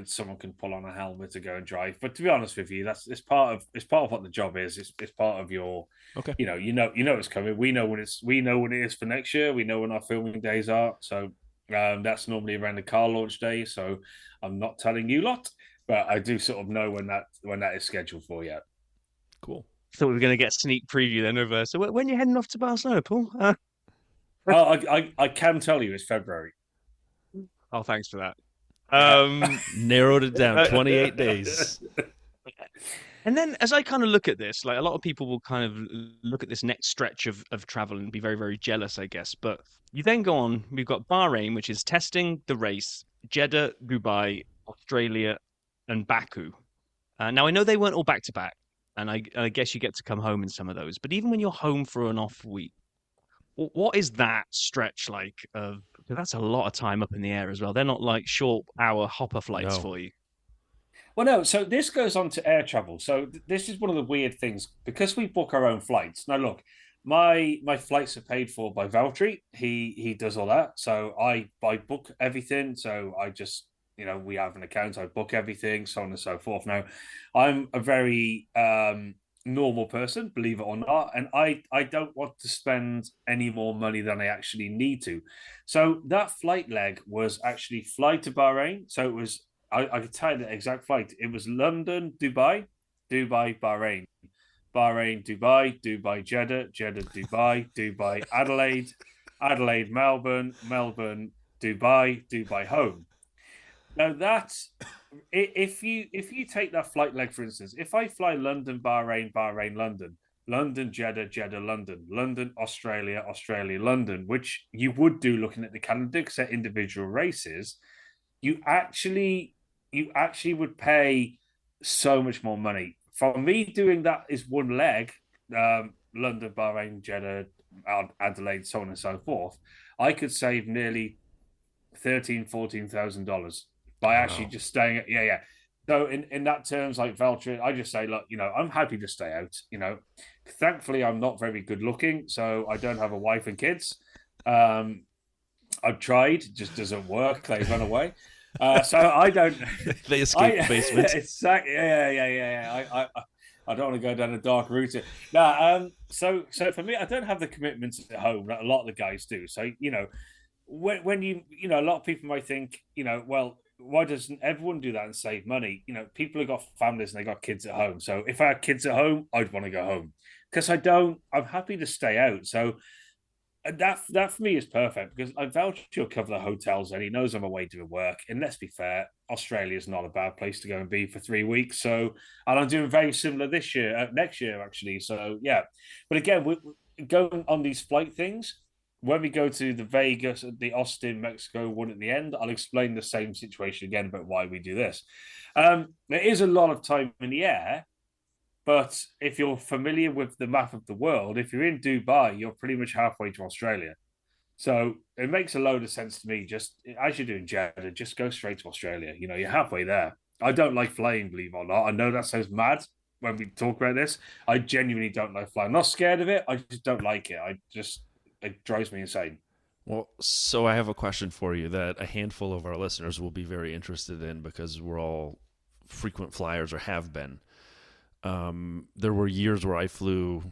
someone can pull on a helmet to go and drive. But to be honest with you, it's part of what the job is. It's part of your okay. You know it's coming. We know when it is for next year. We know when our filming days are. So that's normally around the car launch day. So I'm not telling you lot, but I do sort of know when that is scheduled for yet. Cool. Thought we were going to get a sneak preview then of so when you're heading off to Barcelona, Paul? I can tell you it's February. Oh, thanks for that. Narrowed it down 28 days. And then as I kind of look at this, like a lot of people will kind of look at this next stretch of travel and be very, very jealous, I guess. But you then go on, we've got Bahrain, which is testing the race, Jeddah, Dubai, Australia, and Baku. Now, I know they weren't all back to back, and I guess you get to come home in some of those. But even when you're home for an off week, what is that stretch like? That's a lot of time up in the air as well. They're not like short hour hopper flights for you. Well, no. So this goes on to air travel. So this is one of the weird things because we book our own flights. Now, look, my flights are paid for by Valtteri. He does all that. So I book everything. So I just we have an account. I book everything, so on and so forth. Now, I'm a very normal person, believe it or not, and I don't want to spend any more money than I actually need to. So that flight leg was actually fly to Bahrain. So it was I could tell you the exact flight. It was London, Dubai, Dubai, Bahrain, Bahrain, Dubai, Dubai, Jeddah, Jeddah, Dubai, Dubai, Adelaide, Adelaide, Melbourne, Melbourne, Dubai, Dubai, home. Now that's if you take that flight leg, for instance, if I fly London, Bahrain, Bahrain, London, London, Jeddah, Jeddah, London, London, Australia, Australia, London, which you would do looking at the calendar because they're individual races. You actually would pay so much more money. For me, doing that is one leg, London, Bahrain, Jeddah, Adelaide, so on and so forth. I could save nearly $13,000-14,000 by actually just staying at yeah. So in that terms, like Valtteri, I just say, look, I'm happy to stay out. Thankfully, I'm not very good looking, so I don't have a wife and kids. I've tried, it just doesn't work. They run away. So I don't. They escape the basement. Exactly. Yeah. I don't want to go down a dark route. No. So for me, I don't have the commitments at home that a lot of the guys do. So when a lot of people might think, well, why doesn't everyone do that and save money? People have got families and they got kids at home. So if I had kids at home, I'd want to go home. Because I don't. I'm happy to stay out. So that for me is perfect because I vouch he'll cover the hotels and he knows I'm away doing work. And let's be fair, Australia is not a bad place to go and be for 3 weeks. So, and I'm doing very similar this year, next year actually. So yeah, but again, we're going on these flight things. When we go to the Vegas, the Austin, Mexico one at the end, I'll explain the same situation again about why we do this. There is a lot of time in the air. But if you're familiar with the map of the world, if you're in Dubai, you're pretty much halfway to Australia. So it makes a load of sense to me. Just as you're doing Jeddah, just go straight to Australia. You're halfway there. I don't like flying, believe it or not. I know that sounds mad when we talk about this. I genuinely don't like flying. I'm not scared of it. I just don't like it. It drives me insane. Well, so I have a question for you that a handful of our listeners will be very interested in because we're all frequent flyers or have been. There were years where I flew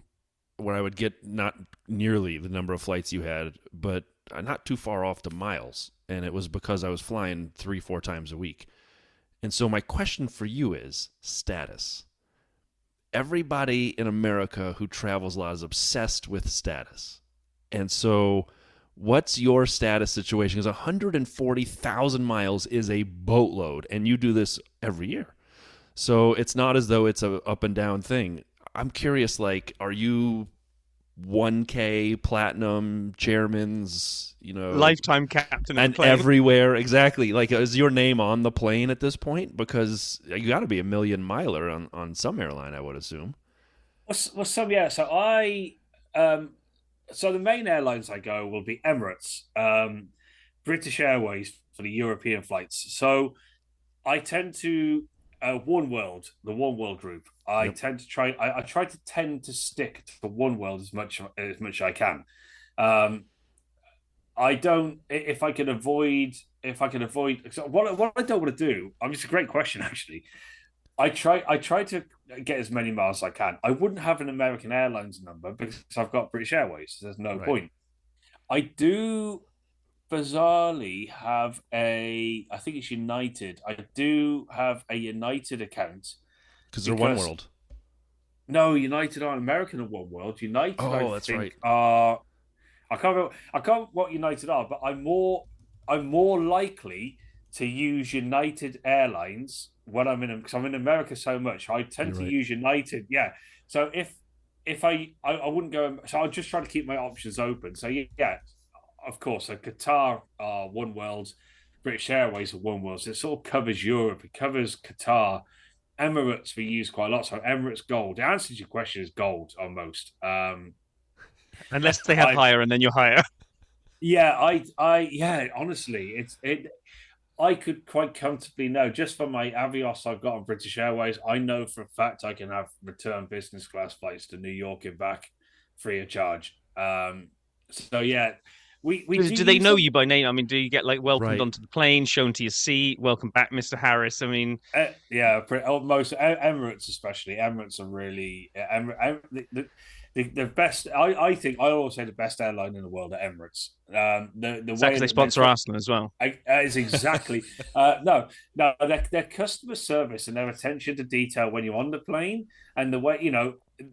where I would get not nearly the number of flights you had, but not too far off to miles. And it was because I was flying 3-4 times a week. And so my question for you is status. Everybody in America who travels a lot is obsessed with status. And so what's your status situation? Because 140,000 miles is a boatload, and you do this every year. So it's not as though it's a up and down thing. I'm curious, are you 1K platinum chairman's, lifetime captain and everywhere? Exactly. Is your name on the plane at this point? Because you got to be a million miler on some airline, I would assume. Well, some yeah. So so the main airlines I go will be Emirates, British Airways for the European flights. So I tend to One World, the One World group. I tend to try. I try to tend to stick to One World as much as I can. I don't. If I can avoid. So what I don't want to do. It's a great question actually. I try to get as many miles as I can. I wouldn't have an American Airlines number because I've got British Airways. So there's no point. I do bizarrely have I think it's United. I do have a United account because they're One World. No, United aren't American and One World. United, I think, right. Are. I can't remember what United are, but I'm more likely to use United Airlines when I'm in, because I'm in America so much. I tend to use United. Yeah. So if I wouldn't go. So I'll just try to keep my options open. So yeah. Of course, Qatar are One World, British Airways are One World. So it sort of covers Europe. It covers Qatar. Emirates we use quite a lot. So Emirates Gold. The answer to your question is gold on most. Unless they have higher, and then you're higher. Yeah, honestly, I could quite comfortably know just from my Avios I've got on British Airways. I know for a fact I can have return business class flights to New York and back free of charge. So yeah. Do they know you by name? I mean, do you get welcomed onto the plane, shown to your seat, welcome back, Mr. Harris? I mean, most Emirates especially. Emirates are really the best. I think I always say the best airline in the world are Emirates. The way they sponsor Arsenal as well. Is exactly no. Their customer service and their attention to detail when you're on the plane, and the way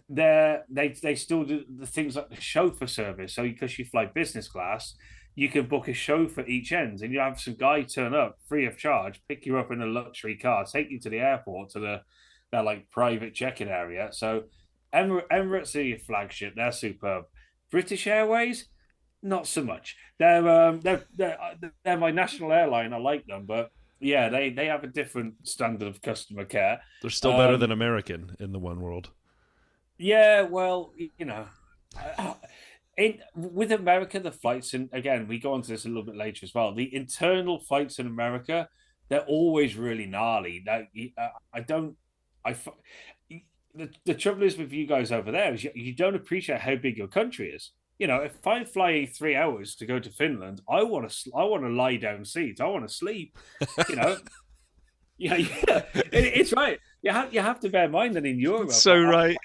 they still do the things like the chauffeur service. So because you fly business class, you can book a chauffeur each end, and you have some guy turn up free of charge, pick you up in a luxury car, take you to the airport to their private check-in area. So Emirates are your flagship. They're superb. British Airways, not so much. They're my national airline. I like them, but yeah, they have a different standard of customer care. They're still better than American in the one world. Yeah, well, with America, the flights, and again, we go on to this a little bit later as well. The internal flights in America, they're always really gnarly. I don't, I, the trouble is with you guys over there is you don't appreciate how big your country is. If I'm flying 3 hours to go to Finland, I want to lie down seat. I want to sleep. Yeah, it's right. You have to bear in mind that in Europe, it's so right.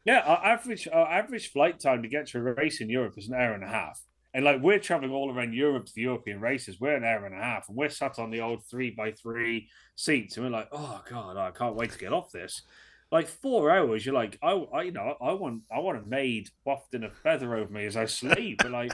Yeah, our average flight time to get to a race in Europe is an hour and a half. And like we're traveling all around Europe to the European races, we're an hour and a half, and we're sat on the old 3x3 seats, and we're like, oh god, I can't wait to get off this. Like 4 hours, you're like, I want a maid wafting a feather over me as I sleep, but like.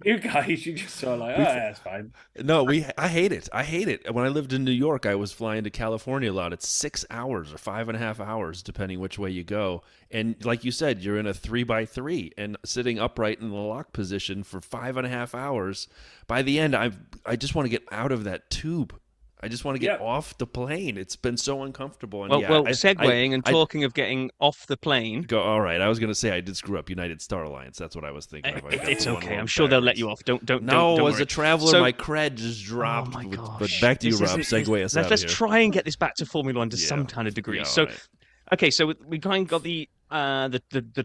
You guys, you just sort of like, oh, yeah, that's fine. No, I hate it. I hate it. When I lived in New York, I was flying to California a lot. It's 6 hours or 5.5 hours, depending which way you go. And like you said, you're in a 3x3 and sitting upright in the lock position for 5.5 hours. By the end, I just want to get out of that tube. I just want to get off the plane. It's been so uncomfortable. And segueing and talking of getting off the plane. All right. I was going to say I did screw up United Star Alliance. That's what I was thinking of. It's okay. I'm sure they'll let you off. Don't as worry. a traveler, my cred just dropped. Oh my gosh. But back to you, Rob. Segue us out Let's here. try and get this back to Formula One to some kind of degree. So, right. Okay, so we kind of got the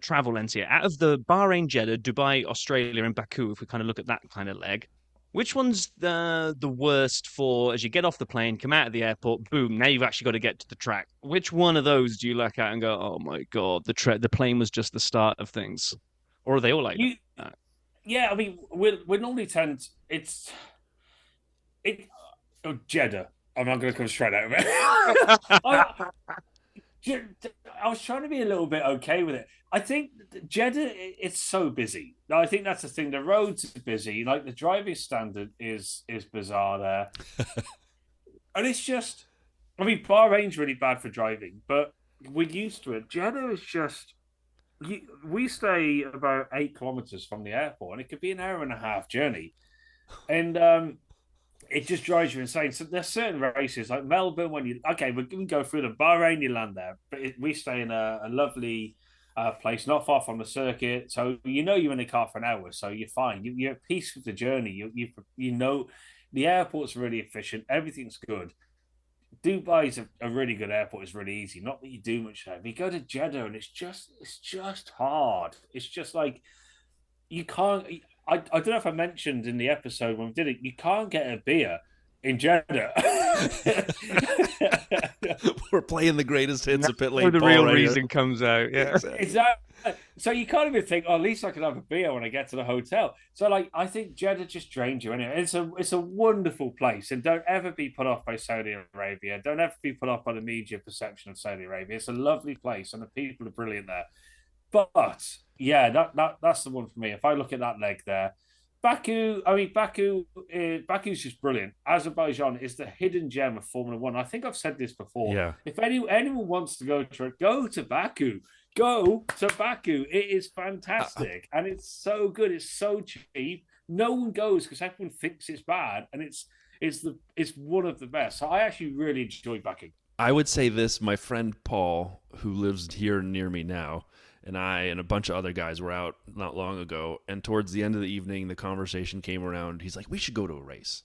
travel lens here. Out of the Bahrain, Jeddah, Dubai, Australia, and Baku, if we kind of look at that kind of leg, which one's the worst for as you get off the plane, come out of the airport, boom, now you've actually got to get to the track? Which one of those do you look at and go, oh my God, the plane was just the start of things? Or are they all like that? Yeah, I mean, we normally tend, Jeddah. I'm not going to come straight out of it. I was trying to be a little bit okay with it. I think Jeddah, it's so busy. I think that's the thing. The roads are busy. Like the driving standard is bizarre there, and it's just. I mean, Bahrain's really bad for driving, but we're used to it. Jeddah is just. We stay about 8 kilometers from the airport, and it could be an hour and a half journey, and it just drives you insane. So there's certain races like Melbourne when we can go through the Bahrain, you land there, but we stay in a lovely place not far from the circuit. So you're in the car for an hour, so you're fine. You're at peace with the journey. You know the airport's really efficient. Everything's good. Dubai's a really good airport. It's really easy. Not that you do much there. But you go to Jeddah and it's just hard. It's just like you can't. I don't know if I mentioned in the episode when we did it, you can't get a beer in Jeddah. We're playing the greatest hits of pit lane. Where the real reason comes out. Yeah, exactly. So you can't even think, oh, at least I can have a beer when I get to the hotel. So like, I think Jeddah just drains you anyway. It's a wonderful place, and don't ever be put off by Saudi Arabia. Don't ever be put off by the media perception of Saudi Arabia. It's a lovely place, and the people are brilliant there. But yeah, that's the one for me. If I look at that leg there, Baku's just brilliant. Azerbaijan is the hidden gem of Formula One. I think I've said this before. Yeah. If anyone wants to go to Baku. Go to Baku. It is fantastic, and it's so good. It's so cheap. No one goes because everyone thinks it's bad, and it's one of the best. So I actually really enjoy Baku. I would say this: my friend Paul, who lives here near me now, and I and a bunch of other guys were out not long ago, and towards the end of the evening, the conversation came around. He's like, "We should go to a race."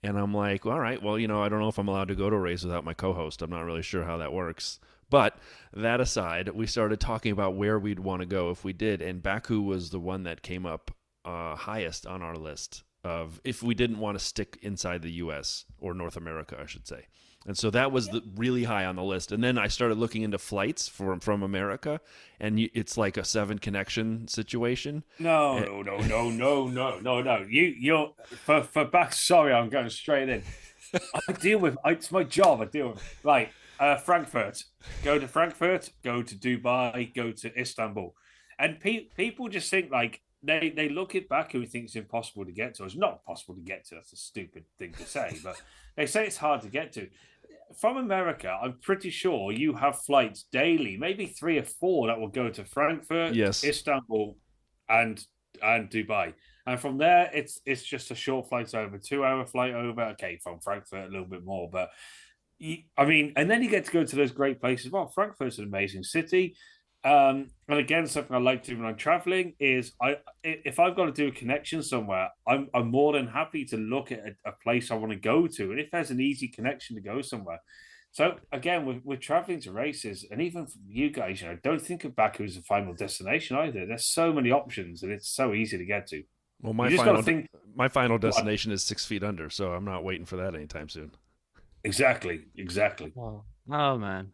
And I'm like, all right, well, I don't know if I'm allowed to go to a race without my co-host. I'm not really sure how that works. But that aside, we started talking about where we'd want to go if we did. And Baku was the one that came up highest on our list of if we didn't want to stick inside the U.S. or North America, I should say. And so that was really high on the list. And then I started looking into flights from America, and it's like a 7 connection situation. No. You're for back. Sorry, I'm going straight in. It's my job. I deal with right. Frankfurt. Go to Frankfurt. Go to Dubai. Go to Istanbul. And people just think like they look at Baku and think it's impossible to get to. It's not possible to get to. That's a stupid thing to say, but they say it's hard to get to. from America, I'm pretty sure you have flights daily, maybe 3 or 4 that will go to Frankfurt, Yes. Istanbul, and Dubai. And from there, it's just a short flight over, 2 hour flight over. Okay, from Frankfurt a little bit more, but I mean, and then you get to go to those great places. Well, Frankfurt's an amazing city. And again, something I like to do when I'm traveling is if I've got to do a connection somewhere, I'm more than happy to look at a place I want to go to, and if there's an easy connection to go somewhere. So again, we're traveling to races, and even for you guys, don't think of Baku as a final destination either. There's so many options, and it's so easy to get to. Well, my final destination is 6 feet under, so I'm not waiting for that anytime soon. Exactly. Wow. Oh man.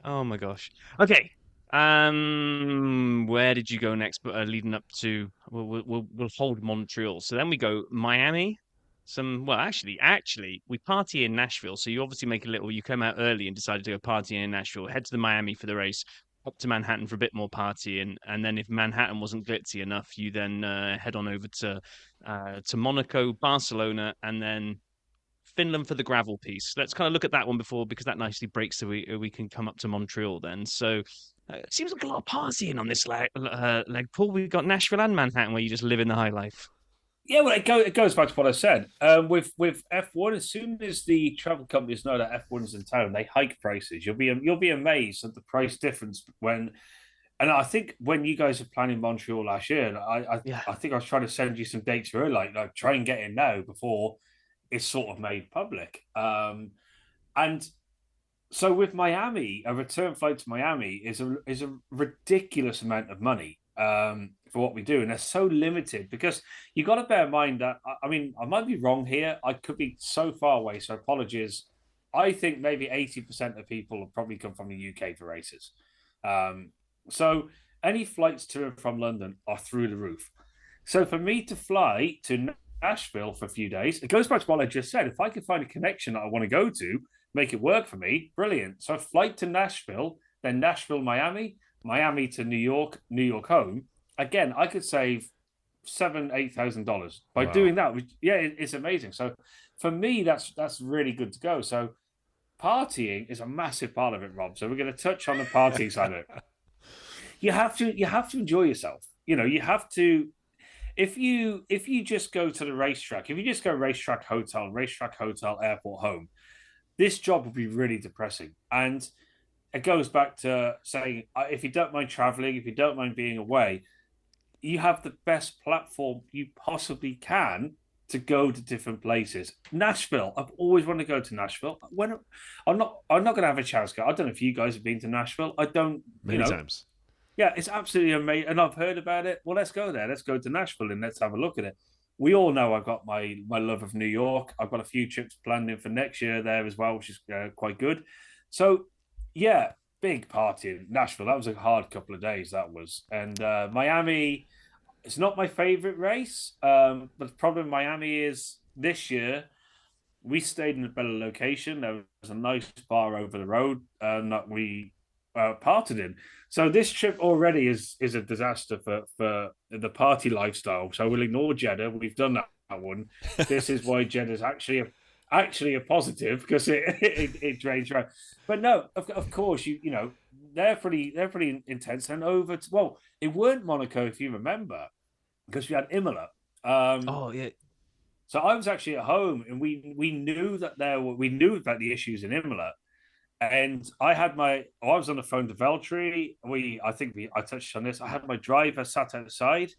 Oh my gosh. Okay. Where did you go next? But leading up to, we'll hold Montreal. So then we go Miami. Actually, we party in Nashville. So you obviously you come out early and decided to go party in Nashville. Head to the Miami for the race. Up to Manhattan for a bit more partying, and then if Manhattan wasn't glitzy enough, you then head on over to Monaco, Barcelona, and then Finland for the gravel piece. Let's kind of look at that one because that nicely breaks so we can come up to Montreal then. So it seems like a lot of partying on this leg, Paul. We've got Nashville and Manhattan where you just live in the high life. Yeah, well, it goes back to what I said. With F1, as soon as the travel companies know that F1 is in town, they hike prices. You'll be amazed at the price difference when. And I think when you guys are planning Montreal last year, I think I was trying to send you some dates early, like try and get in now before it's sort of made public. And so with Miami, a return flight to Miami is a ridiculous amount of money for what we do, and they're so limited because you got to bear in mind that I mean I might be wrong here. I could be so far away, so apologies. I think maybe 80% of people will probably come from the UK for races. So any flights to and from London are through the roof. So for me to fly to Nashville for a few days, it goes back to what I just said. If I could find a connection that I want to go to, make it work for me, brilliant. So a flight to Nashville, then Nashville, Miami, Miami to New York, New York home. Again, I could save $8,000 by doing that. Which, yeah, it's amazing. So for me, that's really good to go. So partying is a massive part of it, Rob. So we're going to touch on the party side of it. You have to enjoy yourself. You have to. If you just go to the racetrack, if you just go racetrack, hotel, airport, home, this job would be really depressing. And it goes back to saying, if you don't mind traveling, if you don't mind being away, you have the best platform you possibly can to go to different places. Nashville, I've always wanted to go to Nashville. I'm not going to have a chance. I don't know if you guys have been to Nashville. I don't. Many times. Yeah, it's absolutely amazing. And I've heard about it. Well, let's go there. Let's go to Nashville and let's have a look at it. We all know I've got my love of New York. I've got a few trips planned in for next year there as well, which is quite good. So, yeah, big party in Nashville. That was a hard couple of days, that was. And Miami, it's not my favorite race. But the problem in Miami is this year, we stayed in a better location. There was a nice bar over the road that we partied in. So this trip already is a disaster for the party lifestyle. So we'll ignore Jeddah. We've done that one. This is why Jeddah is actually a positive because it drains right. But no, of course they're pretty intense and over. It weren't Monaco if you remember because we had Imola. Oh yeah. So I was actually at home and we knew that about the issues in Imola. And I was on the phone to Valtteri. I touched on this. I had my driver sat outside.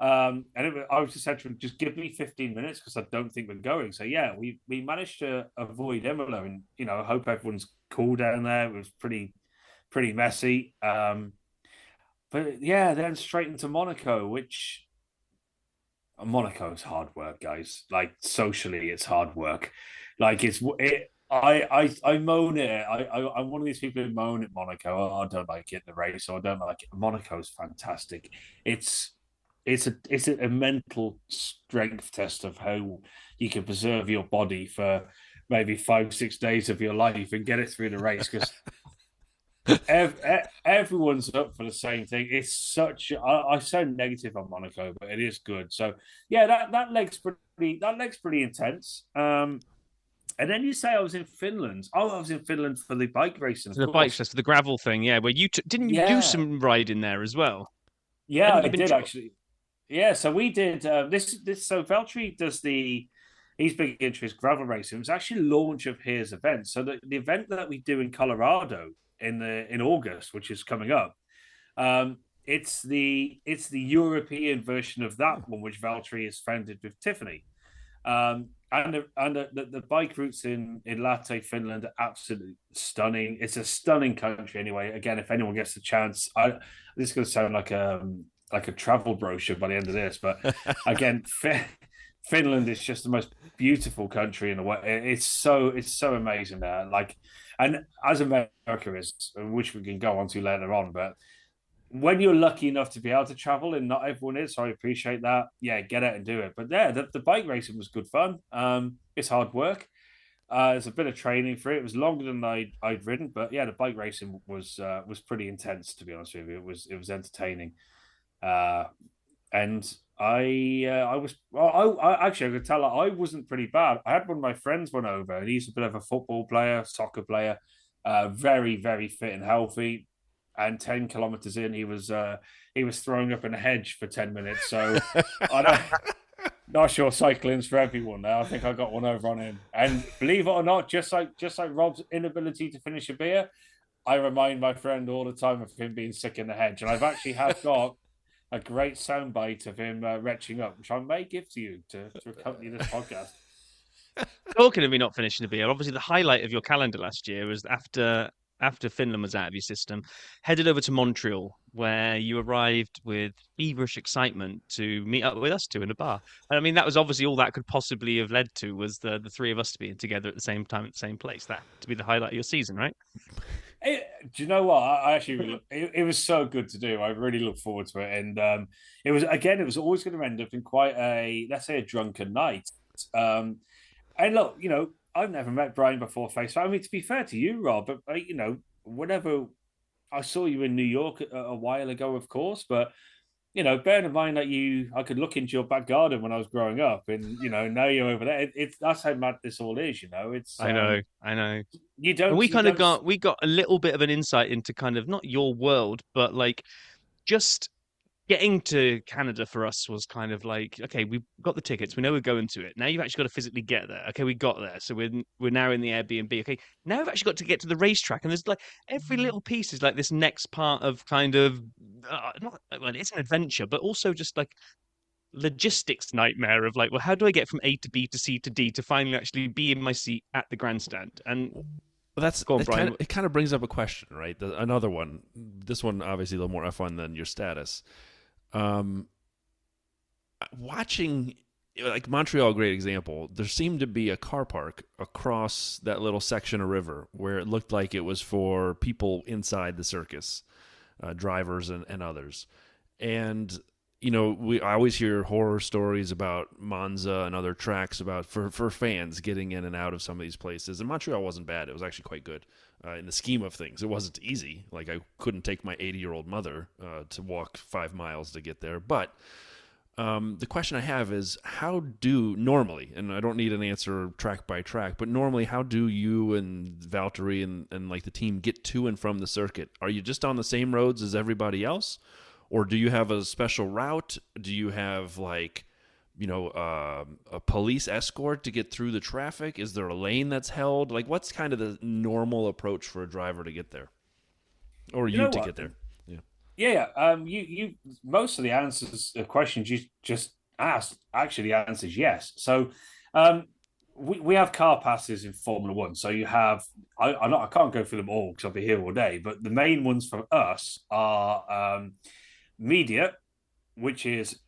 I was just said to him, just give me 15 minutes because I don't think we're going. So yeah, we managed to avoid Imola and, I hope everyone's cool down there. It was pretty messy. But yeah, then straight into Monaco, which Monaco is hard work, guys. Like socially, it's hard work. Like I moan it. I'm one of these people who moan at Monaco. Oh, I don't like it in the race, or I don't like it. Monaco is fantastic. It's a mental strength test of how you can preserve your body for maybe 5-6 days of your life and get it through the race because everyone's up for the same thing. It's I sound negative on Monaco, but it is good. So yeah, that leg's pretty intense. And then you say I was in Finland. Oh, I was in Finland for the bike racing. For the bikes, that's for the gravel thing, yeah. Where you didn't you do some riding there as well? Yeah, I did actually. Yeah, so we did this. So Valtteri does the. He's big into his gravel racing. It was actually launch of his event. So the event that we do in Colorado in August, which is coming up, it's the European version of that one, which Valtteri has founded with Tiffany. The bike routes in Latte, Finland, are absolutely stunning. It's a stunning country. Anyway, again, if anyone gets the chance, this is going to sound like a travel brochure by the end of this, but again, Finland is just the most beautiful country in the world. It's so amazing there. Like, and as America is, which we can go on to later on, but when you're lucky enough to be able to travel, and not everyone is, so I appreciate that. Yeah, get out and do it. But yeah, the bike racing was good fun. It's hard work. There's a bit of training for it. It was longer than I'd ridden, but yeah, the bike racing was pretty intense, to be honest with you. It was entertaining. And I was well, I actually I could tell I wasn't pretty bad. I had one of my friends went over, and he's a bit of a football player, soccer player, very very fit and healthy. And 10 kilometers in, he was throwing up in a hedge for 10 minutes. So I don't. Not sure cycling's for everyone now. I think I got one over on him. And believe it or not, just like Rob's inability to finish a beer, I remind my friend all the time of him being sick in the hedge. And I've actually got a great soundbite of him retching up, which I may give to you to accompany this podcast. Talking of me not finishing a beer, obviously the highlight of your calendar last year was after Finland was out of your system, headed over to Montreal, where you arrived with feverish excitement to meet up with us two in a bar. And I mean, that was obviously all that could possibly have led to was the three of us being together at the same time at the same place. That to be the highlight of your season, right? Do you know what? I actually, it was so good to do. I really look forward to it. And it was always going to end up in quite let's say a drunken night. And look, I've never met Brian before face. I mean, to be fair to you, Rob, but whenever I saw you in New York a while ago, of course, but bearing in mind that I could look into your back garden when I was growing up, and now you're over there. That's how mad this all is. It's I know. You don't. And we got a little bit of an insight into kind of not your world, but like just getting to Canada for us was kind of like, okay, we've got the tickets, we know we're going to it. Now you've actually got to physically get there. Okay, we got there, so we're now in the Airbnb. Okay, now we've actually got to get to the racetrack, and there's like every little piece is like this next part of kind of it's an adventure, but also just like logistics nightmare of like, well, how do I get from A to B to C to D to finally actually be in my seat at the grandstand? And well, it kind of brings up a question, right? Another one. This one obviously a little more F1 than your status. Watching like Montreal, great example. There seemed to be a car park across that little section of river where it looked like it was for people inside the circus, drivers and others. And I always hear horror stories about Monza and other tracks about for fans getting in and out of some of these places. And Montreal wasn't bad; it was actually quite good in the scheme of things. It wasn't easy; like I couldn't take my 80-year-old mother to walk 5 miles to get there. But the question I have is, how do normally, and I don't need an answer track by track, but normally, how do you and Valtteri and like the team get to and from the circuit? Are you just on the same roads as everybody else? Or do you have a special route? Do you have like, a police escort to get through the traffic? Is there a lane that's held? Like, what's kind of the normal approach for a driver to get there, or you to get there? Yeah. You most of the questions you just asked, actually, the answer is yes. So, we have car passes in Formula One. So you have, I can't go through them all because I'll be here all day. But the main ones for us are media, which is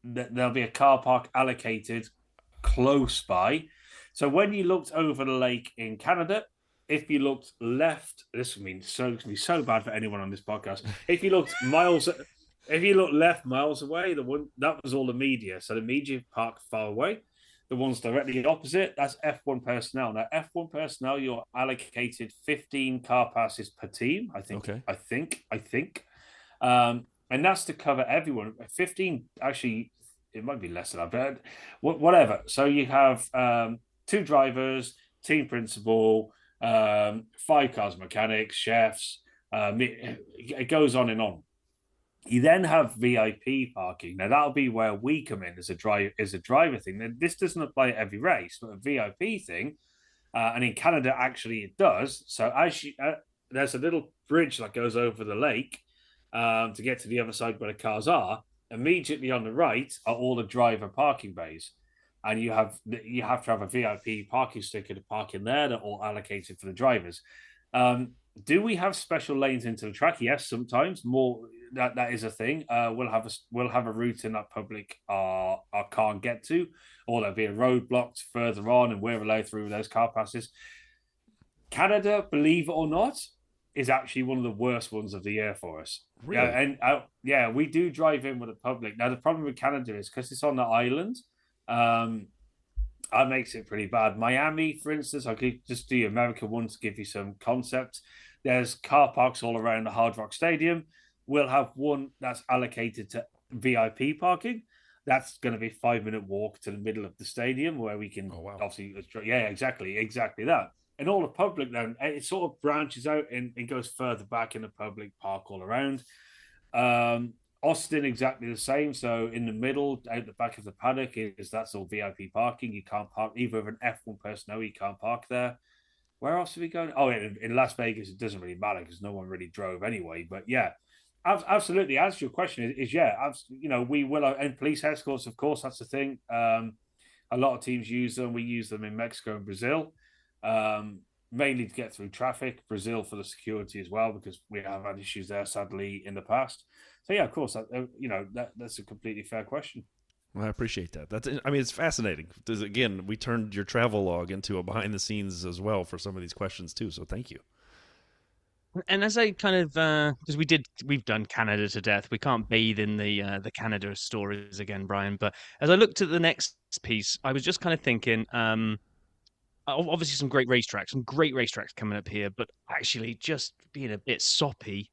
there'll be a car park allocated close by. So when you looked over the lake in Canada, if you looked left, this would mean so it's gonna be so bad for anyone on this podcast. If you looked left miles away, that was all the media. So the media park far away. The ones directly opposite, that's F1 personnel. Now, F1 personnel, you're allocated 15 car passes per team. I think. Okay. I think. And that's to cover everyone. 15 actually it might be less than that, but whatever. So you have 2 drivers, team principal, 5 cars mechanics, chefs. It goes on and on. You then have VIP parking. Now that'll be where we come in as a driver thing. Now, this doesn't apply at every race, but a VIP thing, and in Canada actually it does. So there's a little bridge that goes over the lake to get to the other side where the cars are. Immediately on the right are all the driver parking bays, and you have to have a VIP parking sticker to park in there. They're all allocated for the drivers. Do we have special lanes into the track? Yes, sometimes more. That is a thing. We'll have a route in that public can't get to, or there'll be a road blocked further on, and we're allowed through those car passes. Canada, believe it or not, is actually one of the worst ones of the year for us. Really? Yeah, and we do drive in with the public. Now the problem with Canada is because it's on the island. That makes it pretty bad. Miami, for instance, I could just do American one to give you some concept. There's car parks all around the Hard Rock Stadium. We'll have one that's allocated to VIP parking. That's going to be a 5-minute walk to the middle of the stadium where we can obviously, yeah, exactly that. And all the public then, it sort of branches out and it goes further back in the public park all around. Austin, exactly the same. So in the middle, out the back of the paddock, that's all VIP parking. You can't park either of an F1 personnel. You can't park there. Where else are we going? Oh, in Las Vegas, it doesn't really matter because no one really drove anyway. But yeah, absolutely. Answer your question is yeah. We will, and police escorts, of course, that's the thing. A lot of teams use them. We use them in Mexico and Brazil, mainly to get through traffic. Brazil for the security as well, because we have had issues there, sadly, in the past. So yeah, of course, that's a completely fair question. Well, I appreciate that. It's fascinating. Again, we turned your travel log into a behind the scenes as well for some of these questions too. So thank you. And as I kind of, because we've done Canada to death. We can't bathe in the Canada stories again, Brian. But as I looked at the next piece, I was just kind of thinking, obviously some great racetracks coming up here, but actually just being a bit soppy.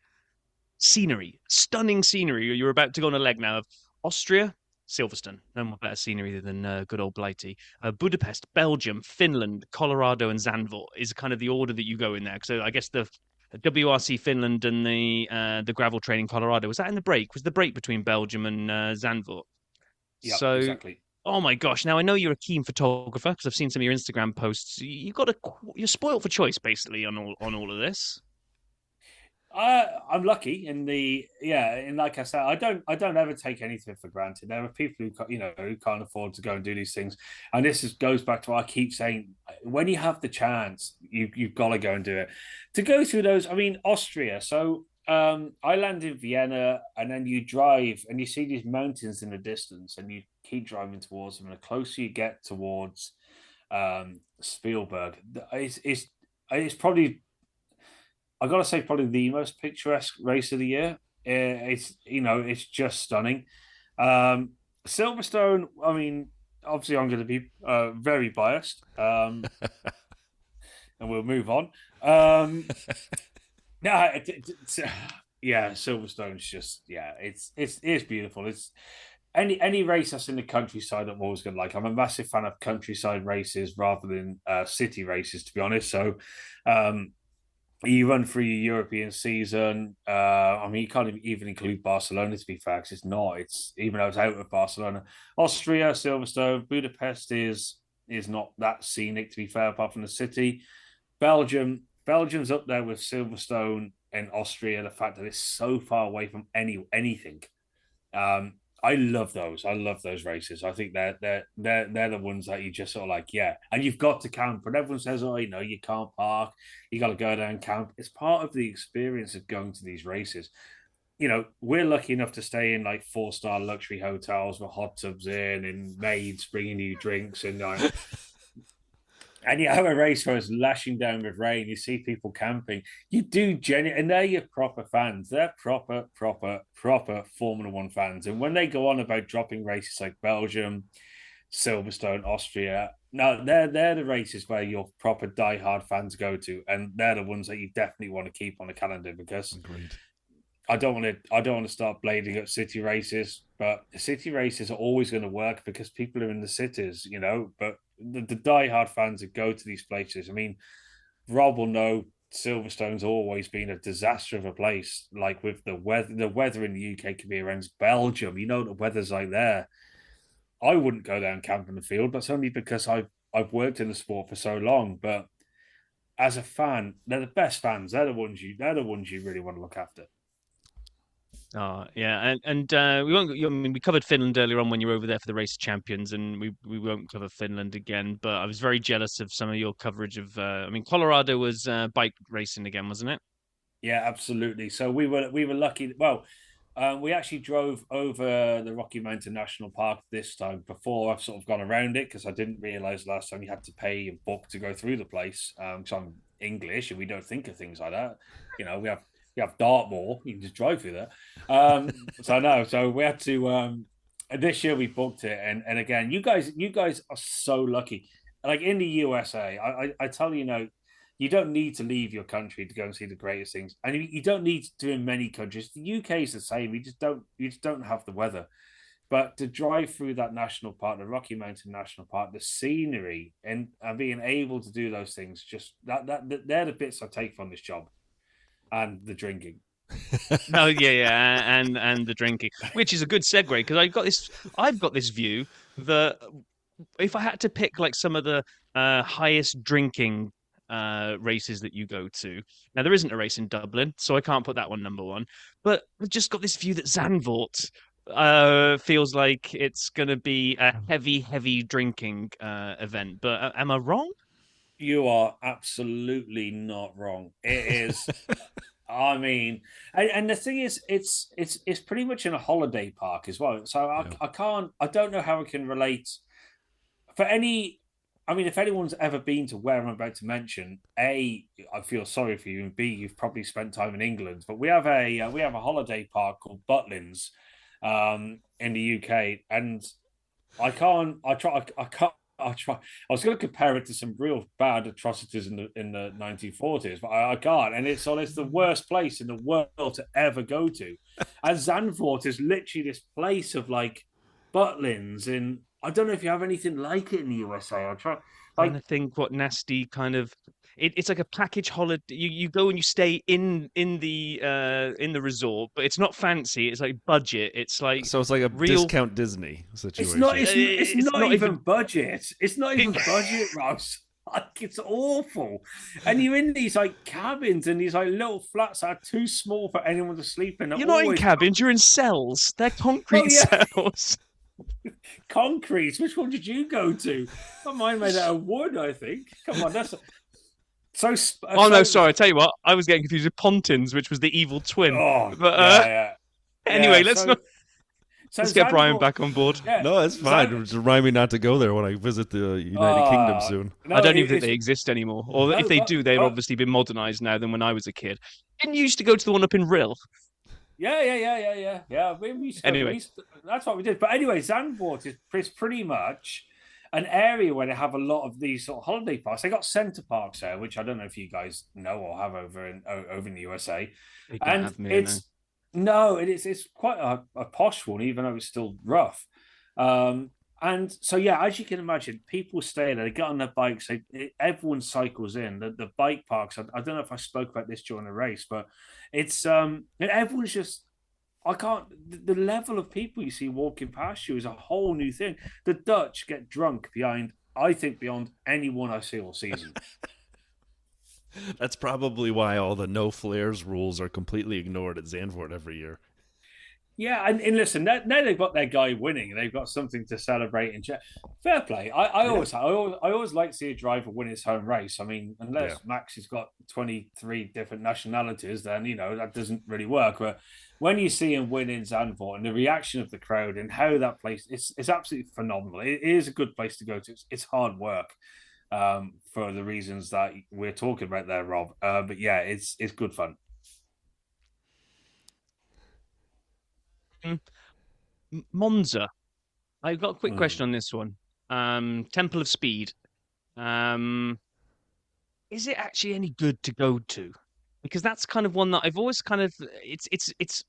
Scenery, stunning scenery. You're about to go on a leg now of Austria, Silverstone. No more better scenery than good old Blighty. Budapest, Belgium, Finland, Colorado, and Zandvoort is kind of the order that you go in there. So I guess the WRC Finland and the gravel training Colorado, was that in the break? Was the break between Belgium and Zandvoort? Yeah, so, exactly. Oh my gosh! Now I know you're a keen photographer because I've seen some of your Instagram posts. You're spoiled for choice basically on all of this. I'm lucky and like I said, I don't ever take anything for granted. There are people who can't afford to go and do these things, and goes back to what I keep saying: when you have the chance, you've got to go and do it. To go through those, Austria. So I land in Vienna, and then you drive, and you see these mountains in the distance, and you keep driving towards them, and the closer you get towards Spielberg, it's probably. I gotta say, probably the most picturesque race of the year. It's just stunning. Silverstone. Obviously, I'm going to be very biased, and we'll move on. Silverstone's just it's beautiful. It's any race that's in the countryside I'm always going to like. I'm a massive fan of countryside races rather than city races, to be honest. So. You run through your European season. You can't even include Barcelona, to be fair, because it's not. It's even though it's out of Barcelona, Austria, Silverstone, Budapest is not that scenic, to be fair, apart from the city. Belgium's up there with Silverstone and Austria. The fact that it's so far away from anything. I love those. I love those races. I think they're the ones that you just sort of like, yeah. And you've got to camp. But everyone says, you can't park. You got to go down and camp. It's part of the experience of going to these races. We're lucky enough to stay in like 4-star luxury hotels with hot tubs in and maids bringing you drinks and and you have a race where it's lashing down with rain. You see people camping. You do and they're your proper fans. They're proper Formula One fans. And when they go on about dropping races like Belgium, Silverstone, Austria, no, they're the races where your proper diehard fans go to, and they're the ones that you definitely want to keep on the calendar because. Agreed. I don't want to start blading up city races, but the city races are always going to work because people are in the cities, you know. But the diehard fans that go to these places, I mean, Rob will know Silverstone's always been a disaster of a place. Like with the weather in the UK can be around Belgium. You know the weather's like there. I wouldn't go down camp in the field. That's only because I've worked in the sport for so long. But as a fan, they're the best fans. They're the ones you really want to look after. Oh yeah, and we won't. I mean, we covered Finland earlier on when you were over there for the Race of Champions, and we won't cover Finland again. But I was very jealous of some of your coverage of. I mean, Colorado was bike racing again, wasn't it? Yeah, absolutely. So we were lucky. Well, we actually drove over the Rocky Mountain National Park this time. Before I've sort of gone around it because I didn't realize last time you had to pay a book to go through the place. So I'm English and we don't think of things like that. You know, we have Dartmoor. You can just drive through there. So no, so we had to. This year we booked it, and again, you guys are so lucky. Like in the USA, I tell you now, you don't need to leave your country to go and see the greatest things, and you don't need to do in many countries. The UK is the same. You just don't have the weather, but to drive through that national park, the Rocky Mountain National Park, the scenery, and being able to do those things, just that they're the bits I take from this job, and the drinking. No, yeah, and the drinking, which is a good segue because I've got this view that if I had to pick like some of the highest drinking races that you go to, now there isn't a race in Dublin, so I can't put that one number one. But I've just got this view that Zandvoort feels like it's going to be a heavy, heavy drinking event. But am I wrong? You are absolutely not wrong. It is. I mean, and the thing is, it's pretty much in a holiday park as well. So Yeah. I don't know how I can relate for any. I mean, if anyone's ever been to where I'm about to mention, A, I feel sorry for you, and B, you've probably spent time in England. But we have a holiday park called Butlins, in the UK, and I can't. I try. I can't. I try. I was going to compare it to some real bad atrocities in the 1940s, but I can't. And it's the worst place in the world to ever go to. And Zandvoort is literally this place of like Butlins, and I don't know if you have anything like it in the USA. I try Trying like to think what nasty kind of it's like a package holiday. You go and you stay in the resort, but it's not fancy. It's like budget. It's like So it's like a real. discount Disney it's not. situation. It's It's not not even even. budget. It's not even budget, Ross. Like it's awful, and you're in these like cabins and these like little flats that are too small for anyone to sleep in. They're You're not in always cabins. You're in cells. They're well, concrete yeah, cells. concrete. Which one did you go to? Oh, mine made out of wood. I think. Come on, that's so. Oh no, So. sorry. I tell you what, I was getting confused with Pontins, which was the evil twin. Oh But yeah, yeah, anyway, yeah. let's So not. so Let's get Brian Zandvoort, back on board. yeah, No, it's fine. Zand, Just remind me not to go there when I visit the United Kingdom soon. I no, don't even think it's they exist anymore. Or if no, they do, they've but obviously been modernized now than when I was a kid. Didn't you used to go to the one up in Rill? yeah. We used to go, Anyway, that's what we did. But anyway, Zandvoort is pretty much an area where they have a lot of these sort of holiday parks. They got centre parks there, which I don't know if you guys know or have over in the USA. they don't And have me, no. it's no, it's quite a posh one, even though it's still rough. Um, and so yeah, as you can imagine, people stay there. They get on their bikes. Everyone cycles in the bike parks. I don't know if I spoke about this during the race, but it's everyone's just. I can't. The level of people you see walking past you is a whole new thing. The Dutch get drunk I think, beyond anyone I see all season. That's probably why all the no flares rules are completely ignored at Zandvoort every year. Yeah, and listen, now they've got their guy winning. They've got something to celebrate and fair play. I always like to see a driver win his home race. I mean, unless Yeah. Max has got 23 different nationalities, then that doesn't really work. But when you see him win in Zandvoort and the reaction of the crowd and how that place it's absolutely phenomenal. It is a good place to go to. It's hard work, for the reasons that we're talking about there, Rob. But yeah, it's good fun. Monza. I've got a quick Mm. question on this one. Temple of Speed. Um, is it actually any good to go to? because that's kind of one that I've always kind of it's.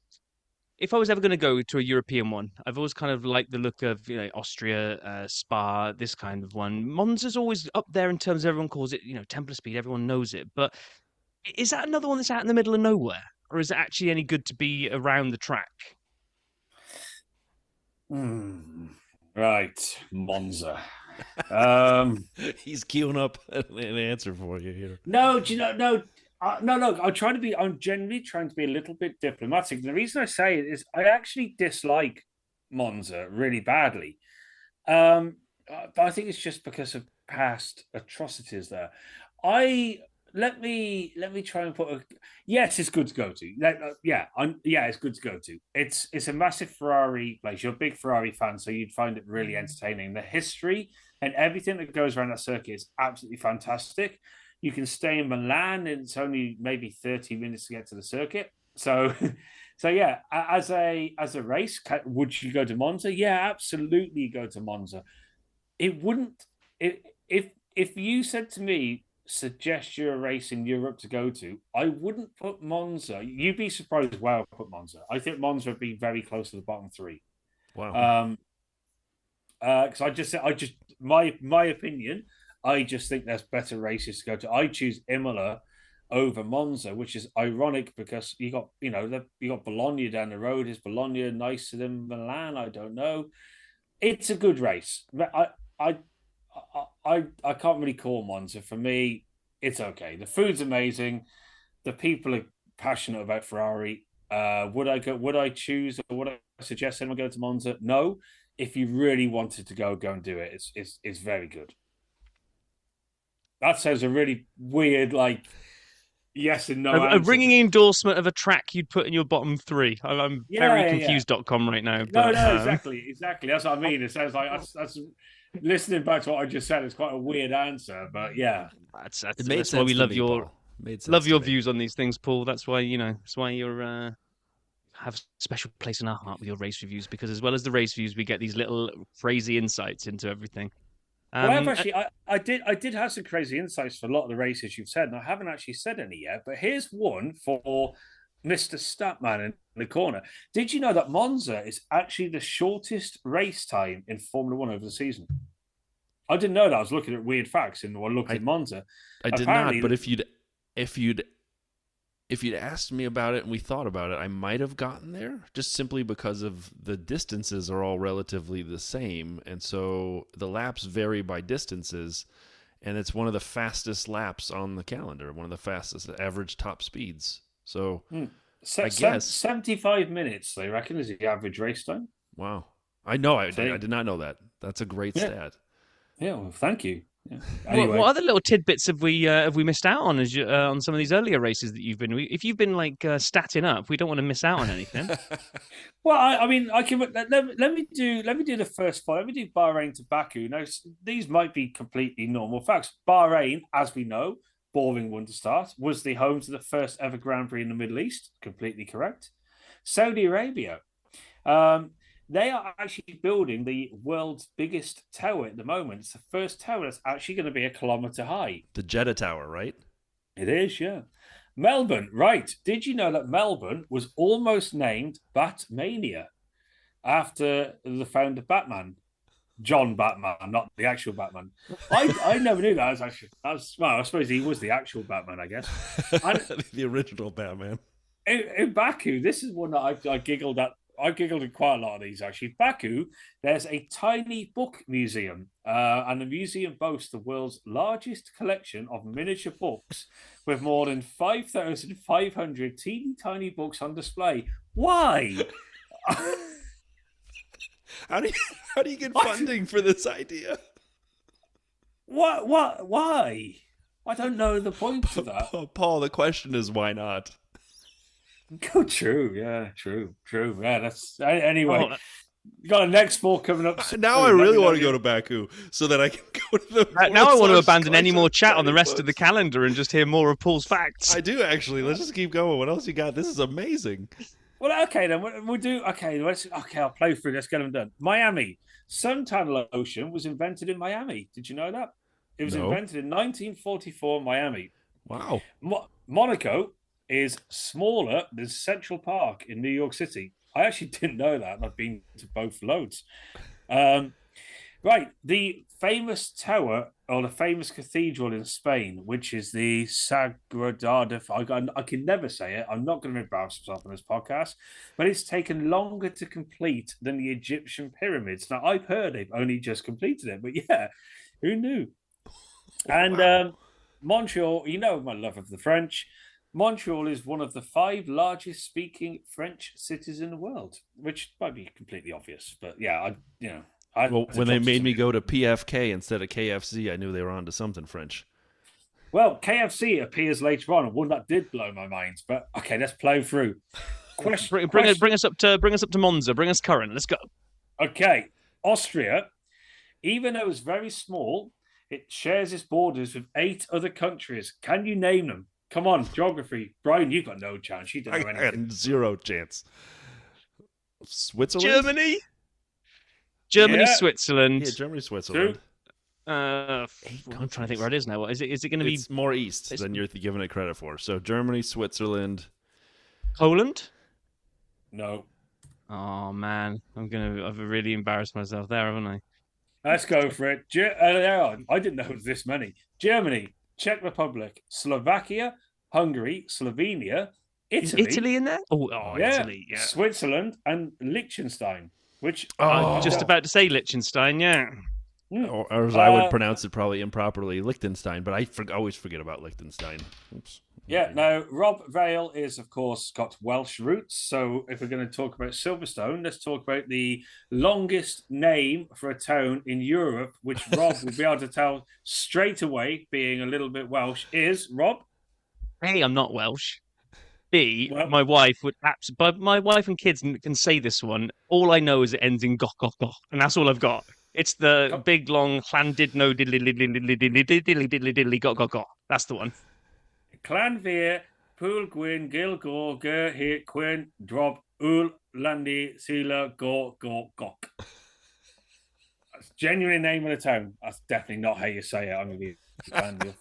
If I was ever going to go to a European one, I've always kind of liked the look of Austria, Spa, this kind of one. Monza's always up there in terms of everyone calls it, Temple of Speed. Everyone knows it, but is that another one that's out in the middle of nowhere, or is it actually any good to be around the track? Right, Monza. He's queuing up an answer for you here. No, do you know? No, no. I'm genuinely trying to be a little bit diplomatic. The reason I say it is I actually dislike Monza really badly. But I think it's just because of past atrocities there. Let me try and put a yes. It's good to go to. It's good to go to. It's a massive Ferrari place. You're a big Ferrari fan, so you'd find it really entertaining. The history and everything that goes around that circuit is absolutely fantastic. You can stay in Milan, and it's only maybe 30 minutes to get to the circuit. So, yeah. As a race, would you go to Monza? Yeah, absolutely, go to Monza. It wouldn't. If you said to me, suggest you a race in Europe to go to, I wouldn't put Monza. You'd be surprised where I put Monza. I think Monza would be very close to the bottom three. Wow. Because my opinion, I just think there's better races to go to. I choose Imola over Monza, which is ironic because you got Bologna down the road. Is Bologna nicer than Milan? I don't know. It's a good race. I can't really call Monza. For me, it's okay. The food's amazing. The people are passionate about Ferrari. Would I choose, or would I suggest anyone go to Monza? No. If you really wanted to go and do it. It's very good. That sounds a really weird, yes and no. A ringing endorsement of a track you'd put in your bottom three. I'm very confused.com right now. No, exactly. That's what I mean. It sounds like that's listening back to what I just said. It's quite a weird answer, but yeah, that's why we love your views on these things, Paul. That's why That's why you're have a special place in our heart with your race reviews, because as well as the race reviews, we get these little crazy insights into everything. I did have some crazy insights for a lot of the races you've said, and I haven't actually said any yet. But here's one for Mr. Statman in the corner. Did you know that Monza is actually the shortest race time in Formula One over the season? I didn't know that. I was looking at weird facts and I looked at Monza. I did not, but if you'd asked me about it and we thought about it, I might have gotten there, just simply because of the distances are all relatively the same. And so the laps vary by distances, and it's one of the fastest laps on the calendar, one of the fastest average top speeds. So I guess 75 minutes, they reckon, is the average race time. Wow. I know. I did not know that. That's a great stat. Yeah, well, thank you. Yeah. Anyway. What other little tidbits have we missed out on on some of these earlier races that you've been? If you've been statting up, we don't want to miss out on anything. Well, I mean, I can let me do the first five. Let me do Bahrain to Baku. Now, these might be completely normal facts. Bahrain, as we know, boring one to start, was the home to the first ever Grand Prix in the Middle East. Completely correct. Saudi Arabia. They are actually building the world's biggest tower at the moment. It's the first tower that's actually going to be 1 kilometer high. The Jeddah Tower, right? It is, yeah. Melbourne, right. Did you know that Melbourne was almost named Batmania after the founder Batman? John Batman, not the actual Batman. I never knew that. I suppose he was the actual Batman, I guess. The original Batman. In Baku, this is one that I giggled at. I giggled at quite a lot of these, actually. Baku, there's a tiny book museum, and the museum boasts the world's largest collection of miniature books with more than 5,500 teeny tiny books on display. Why? How do you get funding for this idea? What? Why? I don't know the point of that. Paul, the question is why not? Oh, true. Yeah, true. Yeah, that's anyway. You got a next four coming up. Now I really want to go to Baku so that I can go to the. Now I want to abandon any more chat on the rest of the calendar and just hear more of Paul's facts. I do actually. Let's just keep going. What else you got? This is amazing. Well, okay then. We'll do. Okay, I'll play through. Let's get them done. Miami. Suntan lotion was invented in Miami. Did you know that? It was invented in 1944 in Miami. Wow. Monaco. is smaller than Central Park in New York City. I actually didn't know that, and I've been to both loads. Right, the famous tower or the famous cathedral in Spain, which is the Sagrada. I can never say it. I'm not going to embarrass myself on this podcast, but it's taken longer to complete than the Egyptian pyramids. Now, I've heard they've only just completed it, but yeah, who knew? And Montreal, you know my love of the French. Montreal is one of the 5 largest speaking French cities in the world, which might be completely obvious, but yeah, well, when they made me go to PFK instead of KFC, I knew they were on to something French. Well, KFC appears later on, and one that did blow my mind. But okay, let's plow through. Bring us up to Monza. Bring us current. Let's go. Okay, Austria, even though it's very small, it shares its borders with 8 other countries. Can you name them? Come on, geography. Brian, you've got no chance. You don't know anything. Zero chance. Switzerland? Germany, yeah. Switzerland. Yeah, Germany, Switzerland. I'm trying to think where it is now. Is it going to be? It's more east than you're giving it credit for. So Germany, Switzerland, Poland. No. Oh man, I've really embarrassed myself there, haven't I? Let's go for it. I didn't know it was this many. Germany, Czech Republic, Slovakia, Hungary, Slovenia, Italy. Is Italy in there? Oh yeah. Italy, yeah. Switzerland and Liechtenstein. Which I'm just about to say Liechtenstein, yeah. Or as I would pronounce it probably improperly, Liechtenstein, but I always forget about Liechtenstein. Oops. Yeah, now Rob Vale is, of course, got Welsh roots. So if we're going to talk about Silverstone, let's talk about the longest name for a town in Europe, which Rob will be able to tell straight away, being a little bit Welsh, is Rob? A, I'm not Welsh. B, my wife would but my wife and kids can say this one. All I know is it ends in goch, goch, goch, and that's all I've got. It's the big long Llandid no diddly diddly goch, goch, goch. That's the one. Llanfair, Pŵl Gwyn, Gilgor, Ger, Hir, Quinn, Drob, Ul, Landi, Sila, Go, Go, Gok. That's genuine name of the town. That's definitely not how you say it. I'm going to be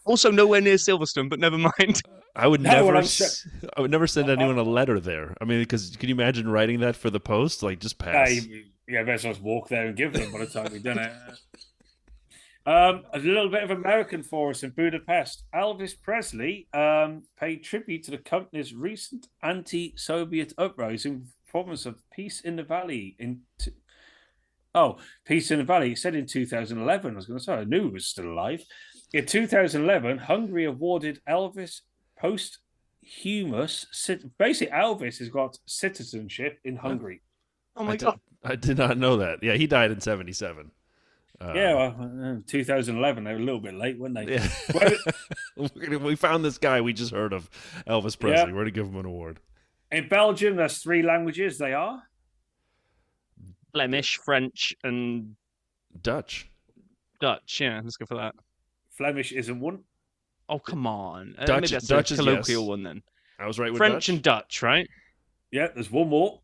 also nowhere near Silverstone, but never mind. I would never send anyone a letter there. I mean, because can you imagine writing that for the post? Like, just pass. Yeah, let's just walk there and give them by the time we've done it. A little bit of American for us in Budapest. Elvis Presley paid tribute to the company's recent anti-Soviet uprising in the province of Peace in the Valley. Peace in the Valley. It said in 2011. I was going to say, I knew it was still alive. In 2011, Hungary awarded Elvis posthumous. Basically, Elvis has got citizenship in Hungary. Oh my God. I did not know that. Yeah, he died in 1977. 2011. They were a little bit late, weren't they? Yeah. We found this guy we just heard of, Elvis Presley. We're going to give him an award. In Belgium, there's 3 languages. They are Flemish, French, and Dutch. Dutch, yeah. Let's go for that. Flemish isn't one. Oh, come on. Dutch, maybe that's Dutch a colloquial one then. I was right with French Dutch. And Dutch, right? Yeah, there's one more.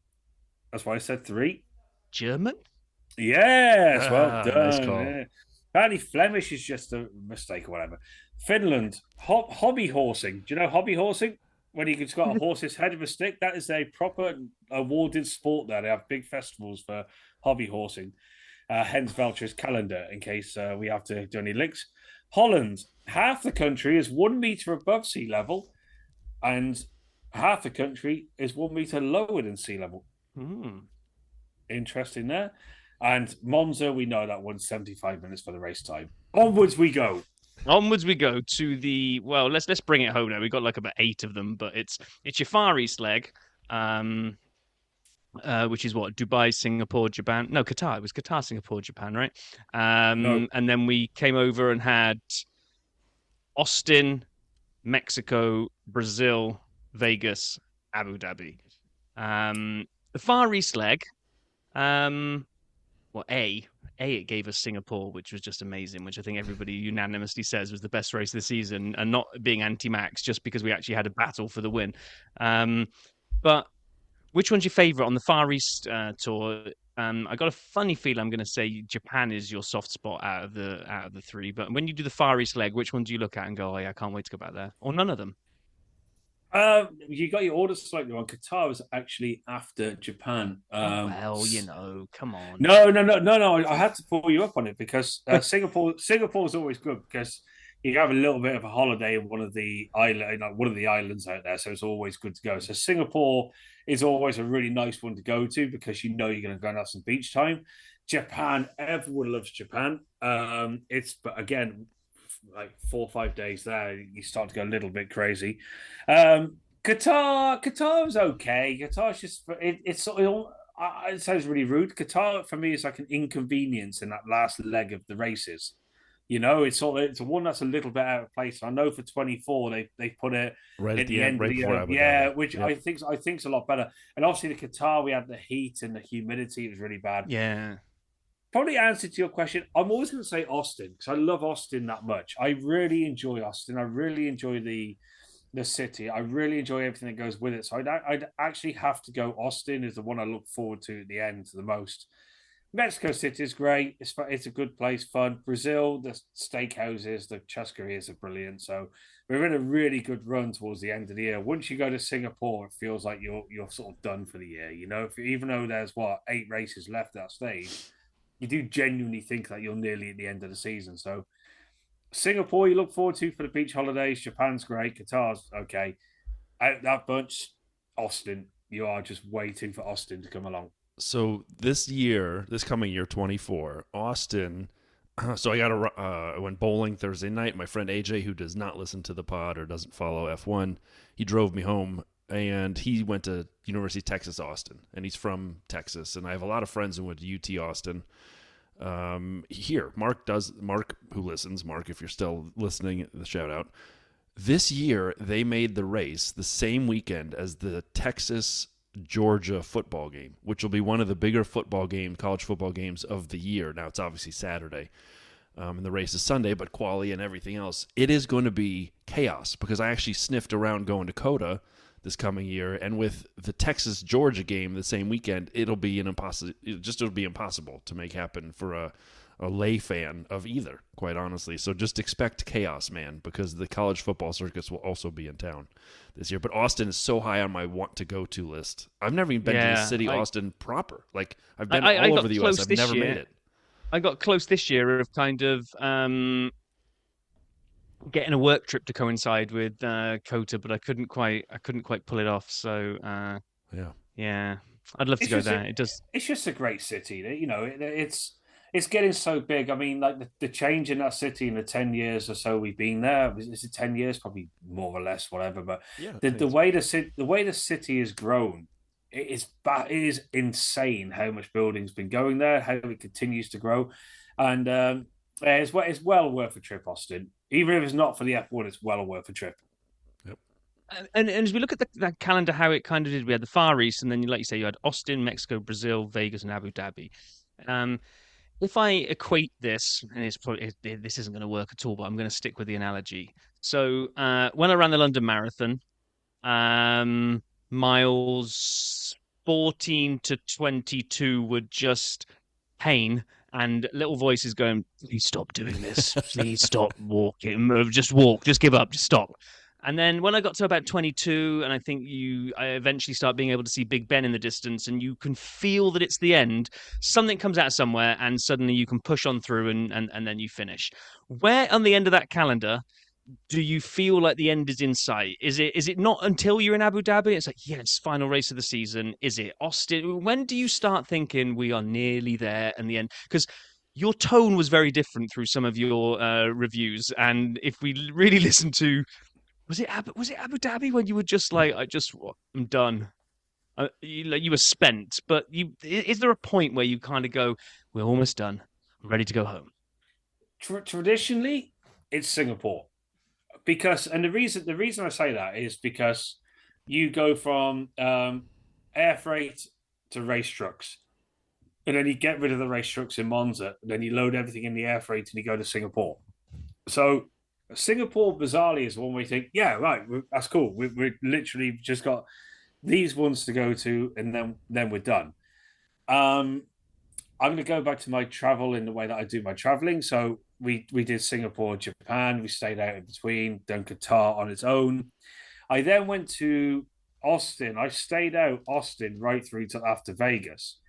That's why I said 3. German? Yes, well done. Nice call. Yeah. Apparently Flemish is just a mistake or whatever. Finland, hobby horsing. Do you know hobby horsing? When you've got a horse's head with a stick, that is a proper awarded sport there. They have big festivals for hobby horsing. Hence Veltra's calendar, in case we have to do any links. Holland, half the country is 1 meter above sea level, and half the country is 1 meter lower than sea level. Interesting there. And Monza, we know that one's 75 minutes for the race time. Onwards we go. Onwards we go to the let's bring it home now. We've got like about 8 of them, but it's your Far East leg, which is what, Dubai, Singapore, Japan. No, Qatar. It was Qatar, Singapore, Japan, right? No. And then we came over and had Austin, Mexico, Brazil, Vegas, Abu Dhabi. The Far East leg, it gave us Singapore, which was just amazing, which I think everybody unanimously says was the best race of the season, and not being anti-Max just because we actually had a battle for the win. But which one's your favourite on the Far East tour? I got a funny feeling I'm going to say Japan is your soft spot out of the 3. But when you do the Far East leg, which one do you look at and go, "Oh yeah, I can't wait to go back there"? Or none of them? You got your orders slightly wrong. Qatar was actually after Japan. Come on. No. I had to pull you up on it because Singapore is always good because you have a little bit of a holiday in one of the islands out there, so it's always good to go. So Singapore is always a really nice one to go to because you know you're going to go and have some beach time. Japan, everyone loves Japan. But again, like 4 or 5 days there, you start to go a little bit crazy. Qatar was okay. Qatar's just it's sort of it sounds really rude. Qatar for me is like an inconvenience in that last leg of the races. It's one that's a little bit out of place. I know for 24 they put it right at the end of the year, which yep. I think's a lot better. And obviously the Qatar, we had the heat and the humidity. It was really bad. Yeah. Probably answer to your question. I'm always going to say Austin because I love Austin that much. I really enjoy Austin. I really enjoy the city. I really enjoy everything that goes with it. So I'd actually have to go. Austin is the one I look forward to at the end the most. Mexico City is great. It's a good place, fun. Brazil, the steakhouses, the churrascarias are brilliant. So we're in a really good run towards the end of the year. Once you go to Singapore, it feels like you're sort of done for the year. Even though there's 8 races left at that stage, you do genuinely think that you're nearly at the end of the season. So Singapore, you look forward to for the beach holidays. Japan's great. Qatar's okay. Out that bunch, Austin, you are just waiting for Austin to come along. So this coming year, 24, Austin. So I went bowling Thursday night. My friend AJ, who does not listen to the pod or doesn't follow F1, he drove me home. And he went to University of Texas, Austin, and he's from Texas. And I have a lot of friends who went to UT Austin. Mark, who listens, Mark, if you're still listening, the shout out. This year, they made the race the same weekend as the Texas-Georgia football game, which will be one of the bigger college football games of the year. Now, it's obviously Saturday. And the race is Sunday, but quali and everything else. It is going to be chaos because I actually sniffed around going to COTA this coming year, and with the Texas-Georgia game the same weekend, it'll be impossible to make happen for a lay fan of either, quite honestly. So just expect chaos, man, because the college football circus will also be in town this year. But Austin is so high on my want-to-go-to list. I've never even been to the city, Austin proper. Like, I've been all over the U.S. I've never made it. I got close this year of kind of getting a work trip to coincide with COTA, but I couldn't quite pull it off. So yeah, I'd love to go there. It's just a great city. It's getting so big. I mean, like the change in that city in the 10 years or so we've been there. Is it 10 years? Probably more or less, whatever. But the way the city has grown, it is insane how much building's been going there, how it continues to grow, and it's well worth a trip, Austin. Even if it's not for the F1, it's well worth a trip. Yep. And as we look at that calendar, how it kind of did, we had the Far East, and then, like you say, you had Austin, Mexico, Brazil, Vegas, and Abu Dhabi. If I equate this, and this isn't going to work at all, but I'm going to stick with the analogy. So when I ran the London Marathon, miles 14 to 22 were just pain. And little voices going, please stop doing this. Please stop walking. Just walk. Just give up. Just stop. And then when I got to about 22, and I think I eventually start being able to see Big Ben in the distance, and you can feel that it's the end, something comes out somewhere, and suddenly you can push on through, and then you finish. Where on the end of that calendar do you feel like the end is in sight? Is it not until you're in Abu Dhabi? It's like, it's final race of the season. Is it Austin? When do you start thinking we are nearly there and the end? Because your tone was very different through some of your reviews. And if we really listen to, was it Abu Dhabi when you were just like, I'm done. You were spent. But is there a point where you kind of go, we're almost done. I'm ready to go home? Traditionally, it's Singapore. And the reason I say that is because you go from air freight to race trucks, and then you get rid of the race trucks in Monza, and then you load everything in the air freight and you go to Singapore. So Singapore, bizarrely, is one where you think, yeah, right, that's cool. We're literally just got these ones to go to, and then we're done. I'm going to go back to my travel in the way that I do my traveling. So we did Singapore, Japan. We stayed out in between, done Qatar on its own. I then went to Austin. I stayed out Austin right through to after Vegas.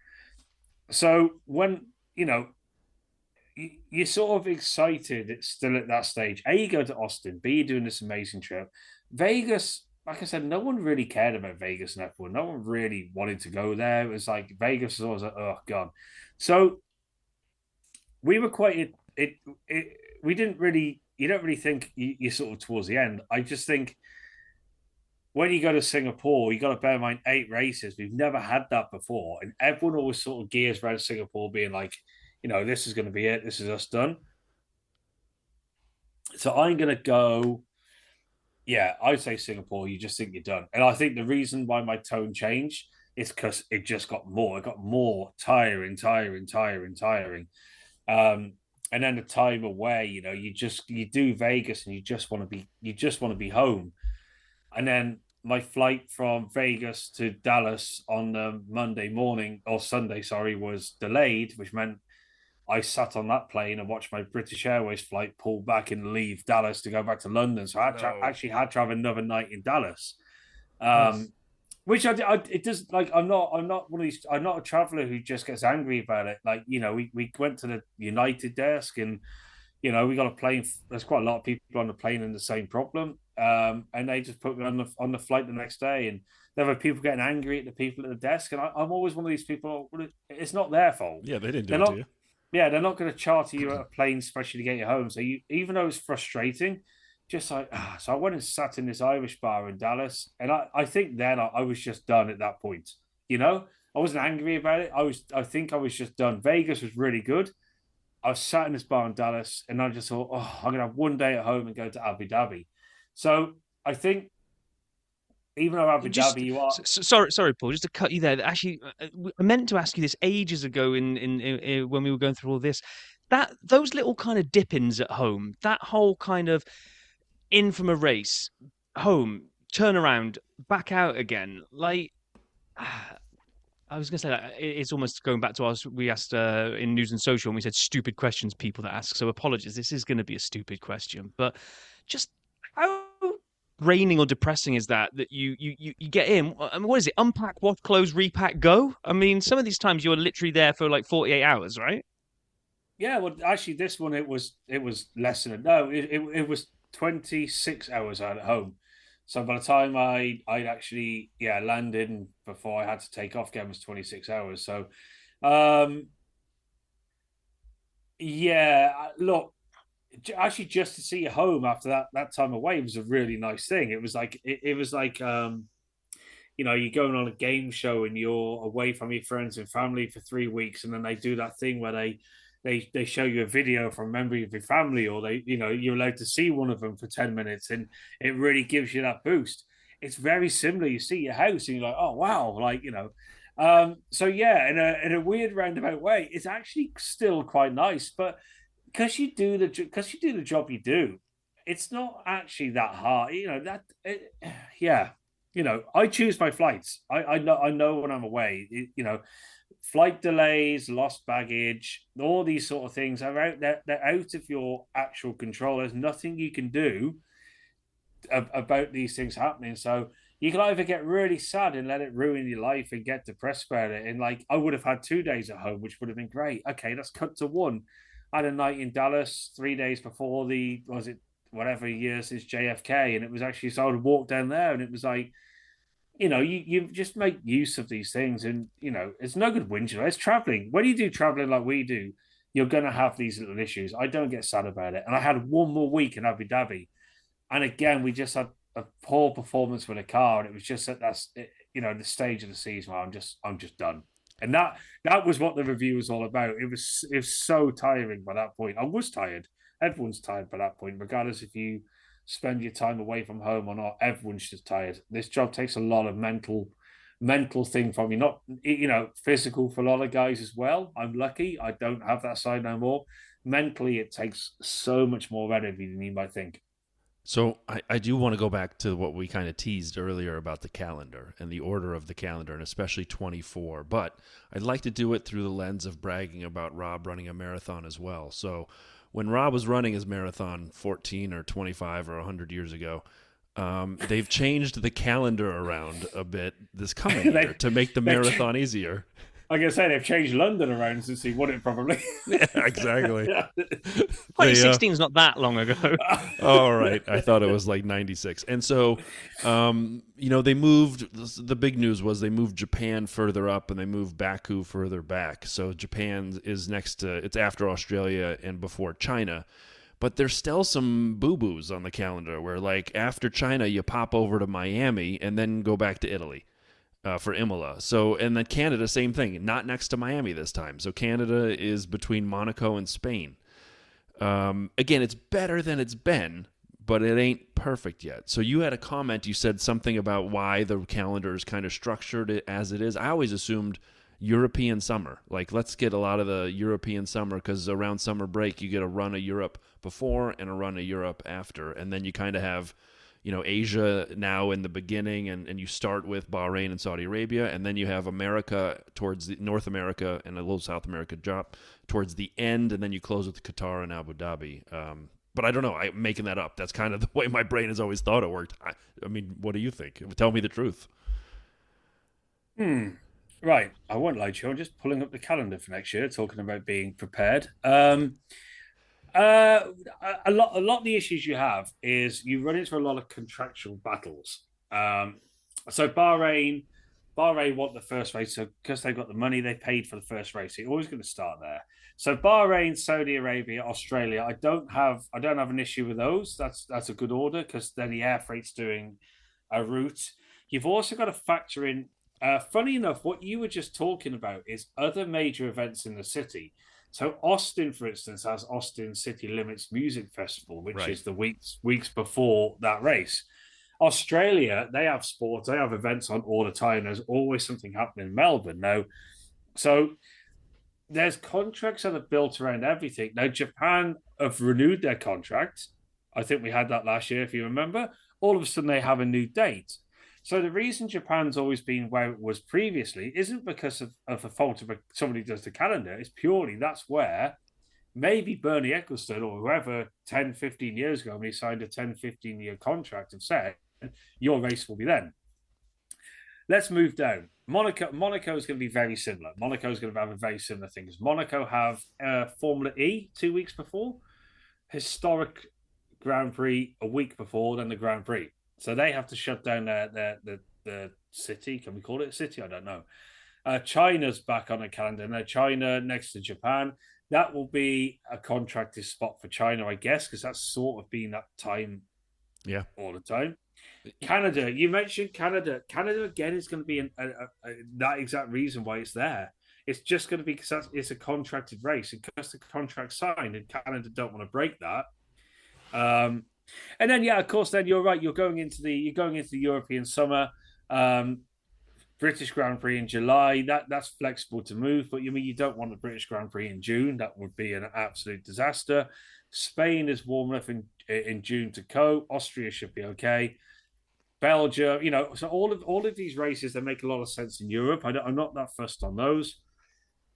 So when you're sort of excited, it's still at that stage. A, you go to Austin. B, you're doing this amazing trip. Vegas, like I said, no one really cared about Vegas and F1. No one really wanted to go there. It was like Vegas was always like, oh god. So we were quite we didn't really. You don't really think you're sort of towards the end. I just think when you go to Singapore, you got to bear in mind 8 races. We've never had that before, and everyone always sort of gears around Singapore, being like, this is going to be it. This is us done. So I'm going to go. Yeah, I'd say Singapore. You just think you're done, and I think the reason why my tone changed is because it just got more. It got more tiring. And then the time away, you do Vegas and you just want to be home. And then my flight from Vegas to Dallas on the Monday morning or Sunday, sorry, was delayed, which meant I sat on that plane and watched my British Airways flight pull back and leave Dallas to go back to London. So I actually had to have another night in Dallas. Nice. Which it does, like, I'm not one of these. I'm not a traveler who just gets angry about it. Like, we went to the United desk and we got a plane. There's quite a lot of people on the plane in the same problem, and they just put me on the flight the next day. And there were people getting angry at the people at the desk, and I'm always one of these people. It's not their fault. Yeah, they didn't do it to you. Yeah, they're not going to charter you a plane especially to get you home. So even though it's frustrating, just like so I went and sat in this Irish bar in Dallas, and I think then I was just done at that point. I wasn't angry about it. I think I was just done. Vegas was really good. I was sat in this bar in Dallas, and I just thought, I'm gonna have one day at home and go to Abu Dhabi. So I think even though Abu Dhabi, you are sorry, Paul, just to cut you there. Actually, I meant to ask you this ages ago in when we were going through all this. Those little kind of dip-ins at home, that whole kind of in from a race, home, turn around, back out again. Like, I was going to say that it's almost going back to us. We asked in News and Social, and we said stupid questions people that ask. So apologies, this is going to be a stupid question, but just how draining or depressing is that you get in? I mean, what is it? Unpack, wash, clothes, repack, go. I mean, some of these times you're literally there for like 48 hours, right? Yeah, well, actually, this one it was less than it was 26 hours out at home. So by the time I'd actually landed and before I had to take off again was 26 hours. So look, actually just to see you home after that time away was a really nice thing. It was like you're going on a game show and you're away from your friends and family for 3 weeks, and then they do that thing where they show you a video from a member of your family, or you're allowed to see one of them for 10 minutes, and it really gives you that boost. It's very similar. You see your house and you're like, oh wow, so yeah, in a weird roundabout way, it's actually still quite nice. But because you do the job you do, it's not actually that hard. I choose my flights. I know when I'm away. Flight delays, lost baggage, all these sort of things are out there. They're out of your actual control. There's nothing you can do about these things happening. So you can either get really sad and let it ruin your life and get depressed about it. And like, I would have had 2 days at home, which would have been great. Okay, let's cut to one. I had a night in Dallas 3 days before whatever year since JFK. And it was actually, so I would walk down there and it was like, you just make use of these things, and it's no good whinging. It's traveling. When you do traveling like we do, you're going to have these little issues. I don't get sad about it. And I had one more week in Abu Dhabi, and again, we just had a poor performance with the car, and it was just that's the stage of the season where I'm just done. And that was what the review was all about. It was so tiring by that point. I was tired. Everyone's tired by that point, regardless if you spend your time away from home or not. Everyone's just tired. This job takes a lot of mental thing from you, not physical for a lot of guys as well. I'm lucky I don't have that side no more. Mentally, it takes so much more out of you than you might think. So I do want to go back to what we kind of teased earlier about the calendar and the order of the calendar, and especially 24. But I'd like to do it through the lens of bragging about Rob running a marathon as well. So when Rob was running his marathon 14 or 25 or 100 years ago, they've changed the calendar around a bit this coming year to make the marathon easier. Like I say, they've changed London around since he won it, probably. Yeah, exactly. 2016 is not that long ago. All right. I thought it was like 96. And so, they moved, the big news was they moved Japan further up and they moved Baku further back. So Japan is it's after Australia and before China. But there's still some boo-boos on the calendar where, like, after China, you pop over to Miami and then go back to Italy. For Imola. So, and then Canada, same thing. Not next to Miami this time. So Canada is between Monaco and Spain. Again, it's better than it's been, but it ain't perfect yet. So you had a comment. You said something about why the calendar is kind of structured as it is. I always assumed European summer. Like, let's get a lot of the European summer because around summer break, you get a run of Europe before and a run of Europe after. And then you kind of have Asia now in the beginning, and you start with Bahrain and Saudi Arabia, and then you have America towards North America and a little South America drop towards the end, and then you close with Qatar and Abu Dhabi. But I don't know. I'm making that up. That's kind of the way my brain has always thought it worked. I mean, what do you think? Tell me the truth. Right. I won't lie to you. I'm just pulling up the calendar for next year, talking about being prepared. A lot of the issues you have is you run into a lot of contractual battles. So Bahrain want the first race, so because they've got the money, they paid for the first race. So you're always going to start there. So Bahrain, Saudi Arabia, Australia, I don't have an issue with those. That's a good order because then the air freight's doing a route. You've also got to factor in. Funny enough, what you were just talking about is other major events in the city. So Austin, for instance, has Austin City Limits Music Festival, which is the weeks before that race. Australia, they have sports, they have events on all the time. There's always something happening in Melbourne now. So there's contracts that are built around everything. Now, Japan have renewed their contract. I think we had that last year, if you remember. All of a sudden, they have a new date. So the reason Japan's always been where it was previously isn't because of a fault of somebody who does the calendar. It's purely that's where maybe Bernie Ecclestone or whoever 10, 15 years ago when he signed a 10, 15-year contract have said, your race will be then. Let's move down. Monaco is going to be very similar. Monaco is going to have a very similar thing. Monaco have Formula E 2 weeks before, historic Grand Prix a week before, then the Grand Prix. So they have to shut down the city. Can we call it a city? I don't know. China's back on the calendar. Now, China next to Japan. That will be a contracted spot for China, I guess, because that's sort of been that time all the time. Canada, you mentioned Canada. Canada, again, is going to be that exact reason why it's there. It's just going to be because it's a contracted race. And because the contract's signed and Canada don't want to break that. And then, of course, then you're right. You're going into the European summer, British Grand Prix in July. That's flexible to move, but you don't want the British Grand Prix in June. That would be an absolute disaster. Spain is warm enough in June to go. Austria should be okay. Belgium, so all of these races, they make a lot of sense in Europe. I'm not that fussed on those.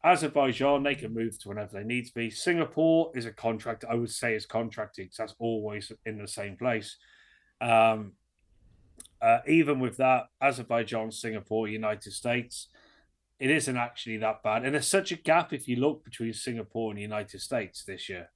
Azerbaijan, they can move to whenever they need to be. Singapore is a contract. I would say is contracted because that's always in the same place. Even with that, Azerbaijan, Singapore, United States, it isn't actually that bad. And there's such a gap if you look between Singapore and the United States next year.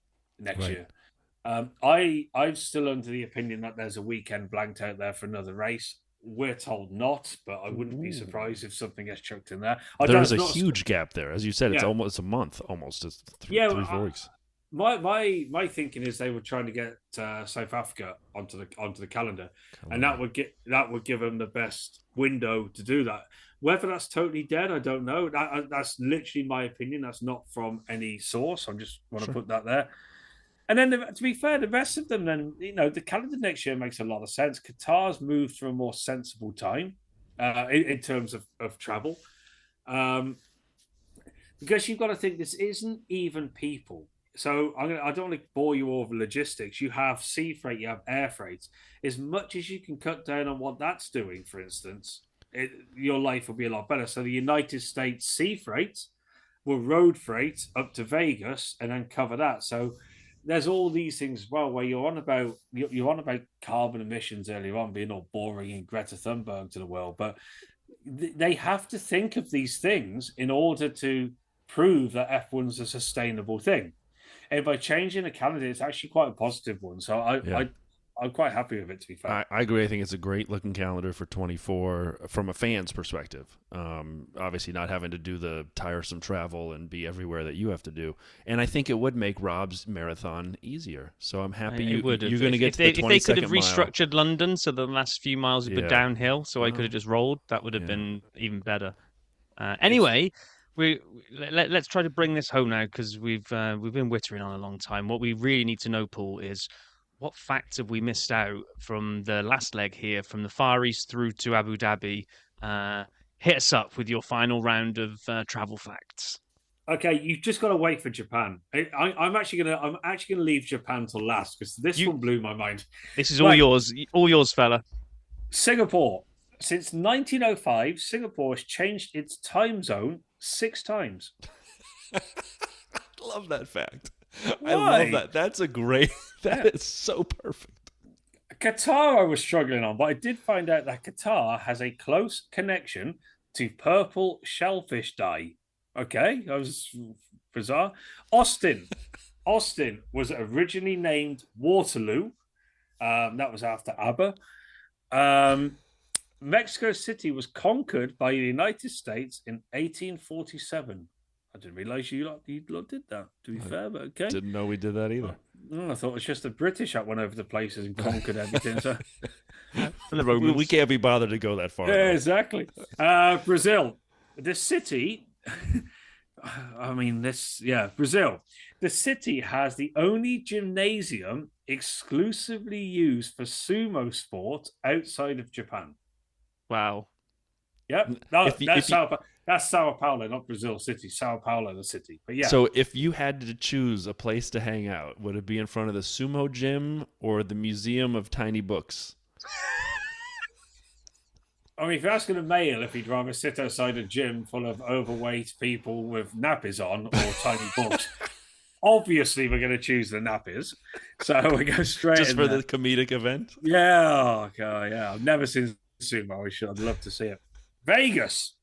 I'm still under the opinion that there's a weekend blanked out there for another race. We're told not, but I wouldn't be surprised if something gets chucked in there. There's a huge gap there. As you said, it's almost a month, almost. It's 3-4 weeks. My thinking is they were trying to get South Africa onto the calendar, and that would give them the best window to do that. Whether that's totally dead, I don't know. That's literally my opinion. That's not from any source. I just want to put that there. And then, to be fair, the rest of them, then, the calendar next year makes a lot of sense. Qatar's moved to a more sensible time in terms of travel. Because you've got to think this isn't even people. So I don't want to bore you over logistics. You have sea freight, you have air freight. As much as you can cut down on what that's doing, for instance, your life will be a lot better. So the United States sea freight will road freight up to Vegas and then cover that. So there's all these things as well where you're on about carbon emissions earlier on being all boring and Greta Thunberg to the world, but they have to think of these things in order to prove that F1's a sustainable thing. And by changing the calendar, it's actually quite a positive one. So I'm quite happy with it, to be fair. I agree. I think it's a great looking calendar for 24 from a fan's perspective. Obviously, not having to do the tiresome travel and be everywhere that you have to do. And I think it would make Rob's marathon easier. So I'm happy you're going to get to the 22nd mile. If they could have restructured London so the last few miles would be downhill, so I could have just rolled, that would have been even better. Anyway, let's try to bring this home now, because we've been wittering on a long time. What we really need to know, Paul, is what facts have we missed out from the last leg here, from the Far East through to Abu Dhabi? Hit us up with your final round of travel facts. Okay, you've just got to wait for Japan. I'm actually gonna leave Japan till last, because this one blew my mind. This is all yours, fella. Singapore. Since 1905, Singapore has changed its time zone 6 times. Love that fact. Why? I love that. That's a great. That is so perfect. Qatar, I was struggling on, but I did find out that Qatar has a close connection to purple shellfish dye. Okay, that was bizarre. Austin was originally named Waterloo. That was after ABBA. Mexico City was conquered by the United States in 1847. I didn't realize you lot did that, to be fair, but okay. Didn't know we did that either. I thought it was just the British that went over the places and conquered everything. So we can't be bothered to go that far. Yeah, exactly. Brazil. The city, Brazil. The city has the only gymnasium exclusively used for sumo sport outside of Japan. Wow. Yep. That's Sao Paulo, not Brazil City. Sao Paulo, the city. But yeah. So if you had to choose a place to hang out, would it be in front of the sumo gym or the Museum of Tiny Books? I mean, if you're asking a male if he'd rather sit outside a gym full of overweight people with nappies on or tiny books, obviously we're going to choose the nappies. So we go straight just for there. the comedic event. Yeah, okay, yeah. I've never seen sumo. I'd love to see it. Vegas.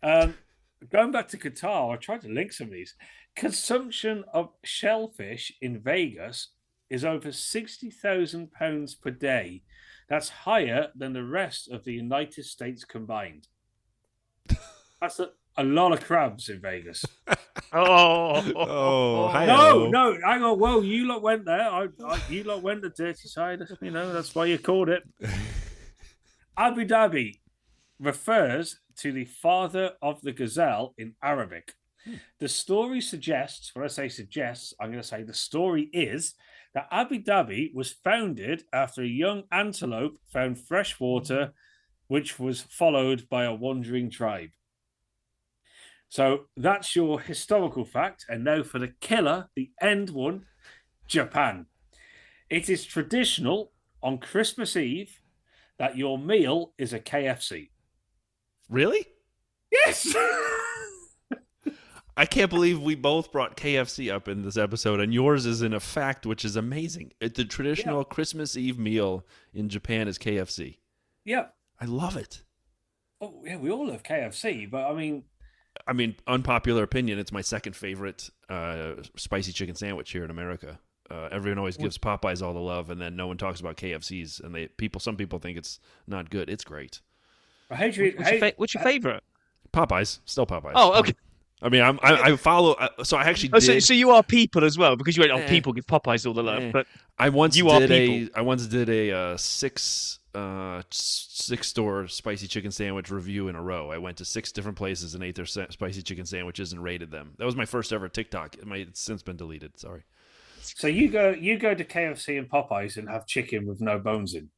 Going back to Qatar, I tried to link some of these. Consumption of shellfish in Vegas is over £60,000 per day. That's higher than the rest of the United States combined. That's a lot of crabs in Vegas. No, hang on. Well, you lot went there. You lot went the dirty side. You know, that's why you called it. Abu Dhabi refers to the father of the gazelle in Arabic. The story suggests, when I say suggests, I'm going to say the story is that Abu Dhabi was founded after a young antelope found fresh water, which was followed by a wandering tribe. So that's your historical fact. And now for the killer, the end one, Japan. It is traditional on Christmas Eve that your meal is a KFC. Really? Yes! I can't believe we both brought KFC up in this episode, and yours is in a fact, which is amazing. The traditional Christmas Eve meal in Japan is KFC. Yeah. I love it. Oh, yeah, we all love KFC, but I mean, unpopular opinion, it's my second favorite spicy chicken sandwich here in America. Everyone always gives Popeyes all the love, and then no one talks about KFC's, and some people think it's not good. It's great. What's your favorite? Popeyes. Still Popeyes. Oh, okay. I mean, I follow. So I actually did. So you are people as well, because you went. People give Popeyes all the love, but I once did a six store spicy chicken sandwich review in a row. I went to 6 different places and ate their spicy chicken sandwiches and rated them. That was my first ever TikTok. It's since been deleted. Sorry. So you go to KFC and Popeyes and have chicken with no bones in.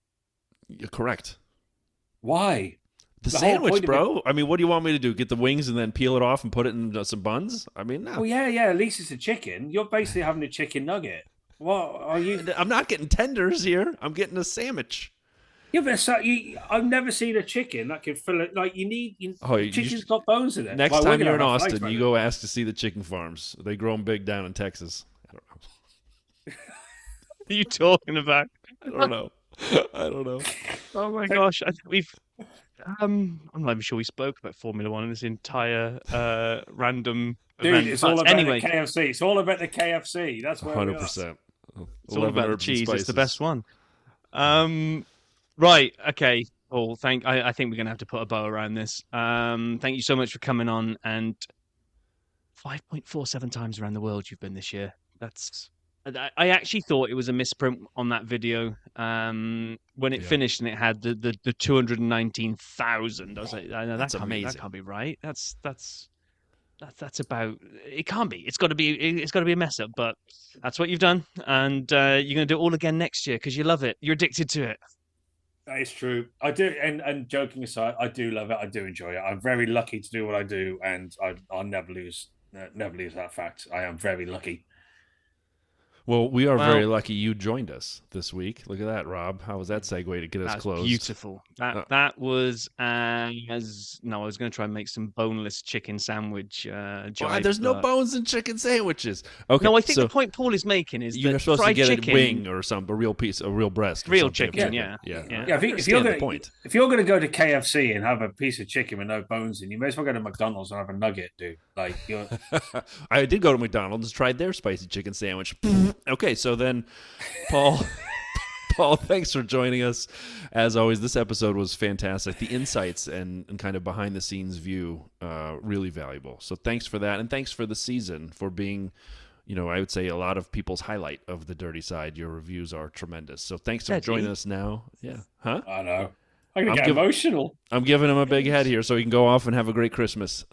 You're correct. Why? The sandwich, bro. I mean, what do you want me to do? Get the wings and then peel it off and put it in some buns? I mean, no. Well, yeah. At least it's a chicken. You're basically having a chicken nugget. What are you? I'm not getting tenders here. I'm getting a sandwich. Yeah, but I've never seen a chicken that can fill it. Like chicken's got bones in it. Next time you're in Austin, you go ask to see the chicken farms. They grow them big down in Texas. I don't know. are you talking about? I don't know. I don't know. Oh my gosh! I think we've. I'm not even sure we spoke about Formula One in this entire random Dude, event. it's But all about anyway, the KFC. It's all about the KFC. That's where we are. 100%. it's all about the cheese. It's the best one. Mm. Right. Okay. Paul, I think we're gonna have to put a bow around this. Thank you so much for coming on, and 5.47 times around the world you've been this year. I actually thought it was a misprint on that video when it finished and it had the 219,000. I was like, no, that can't be right. That's about, it can't be. It's got to be a mess up. But that's what you've done, and you're gonna do it all again next year because you love it. You're addicted to it. That is true. I do, and joking aside, I do love it. I do enjoy it. I'm very lucky to do what I do, and I'll never lose that fact. I am very lucky. Well, we are very lucky you joined us this week. Look at that, Rob. How was that segue to get us closed? Beautiful. That was I was going to try and make some boneless chicken sandwich. There's no bones in chicken sandwiches. Okay. No, I think the point Paul is making is you're that supposed fried to get chicken, a wing or something, a real breast, real chicken. Yeah. If you're going to go to KFC and have a piece of chicken with no bones in, you may as well go to McDonald's and have a nugget, dude. Like I did go to McDonald's and tried their spicy chicken sandwich. Okay, so then, Paul, thanks for joining us. As always, this episode was fantastic. The insights and kind of behind-the-scenes view, really valuable. So thanks for that, and thanks for the season, for being, I would say a lot of people's highlight of the dirty side. Your reviews are tremendous. So thanks for joining us now. Yeah. Huh? I know. I'm going to get emotional. I'm giving him a big head here so he can go off and have a great Christmas.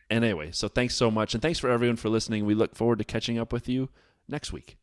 Anyway, so thanks so much, and thanks for everyone for listening. We look forward to catching up with you next week.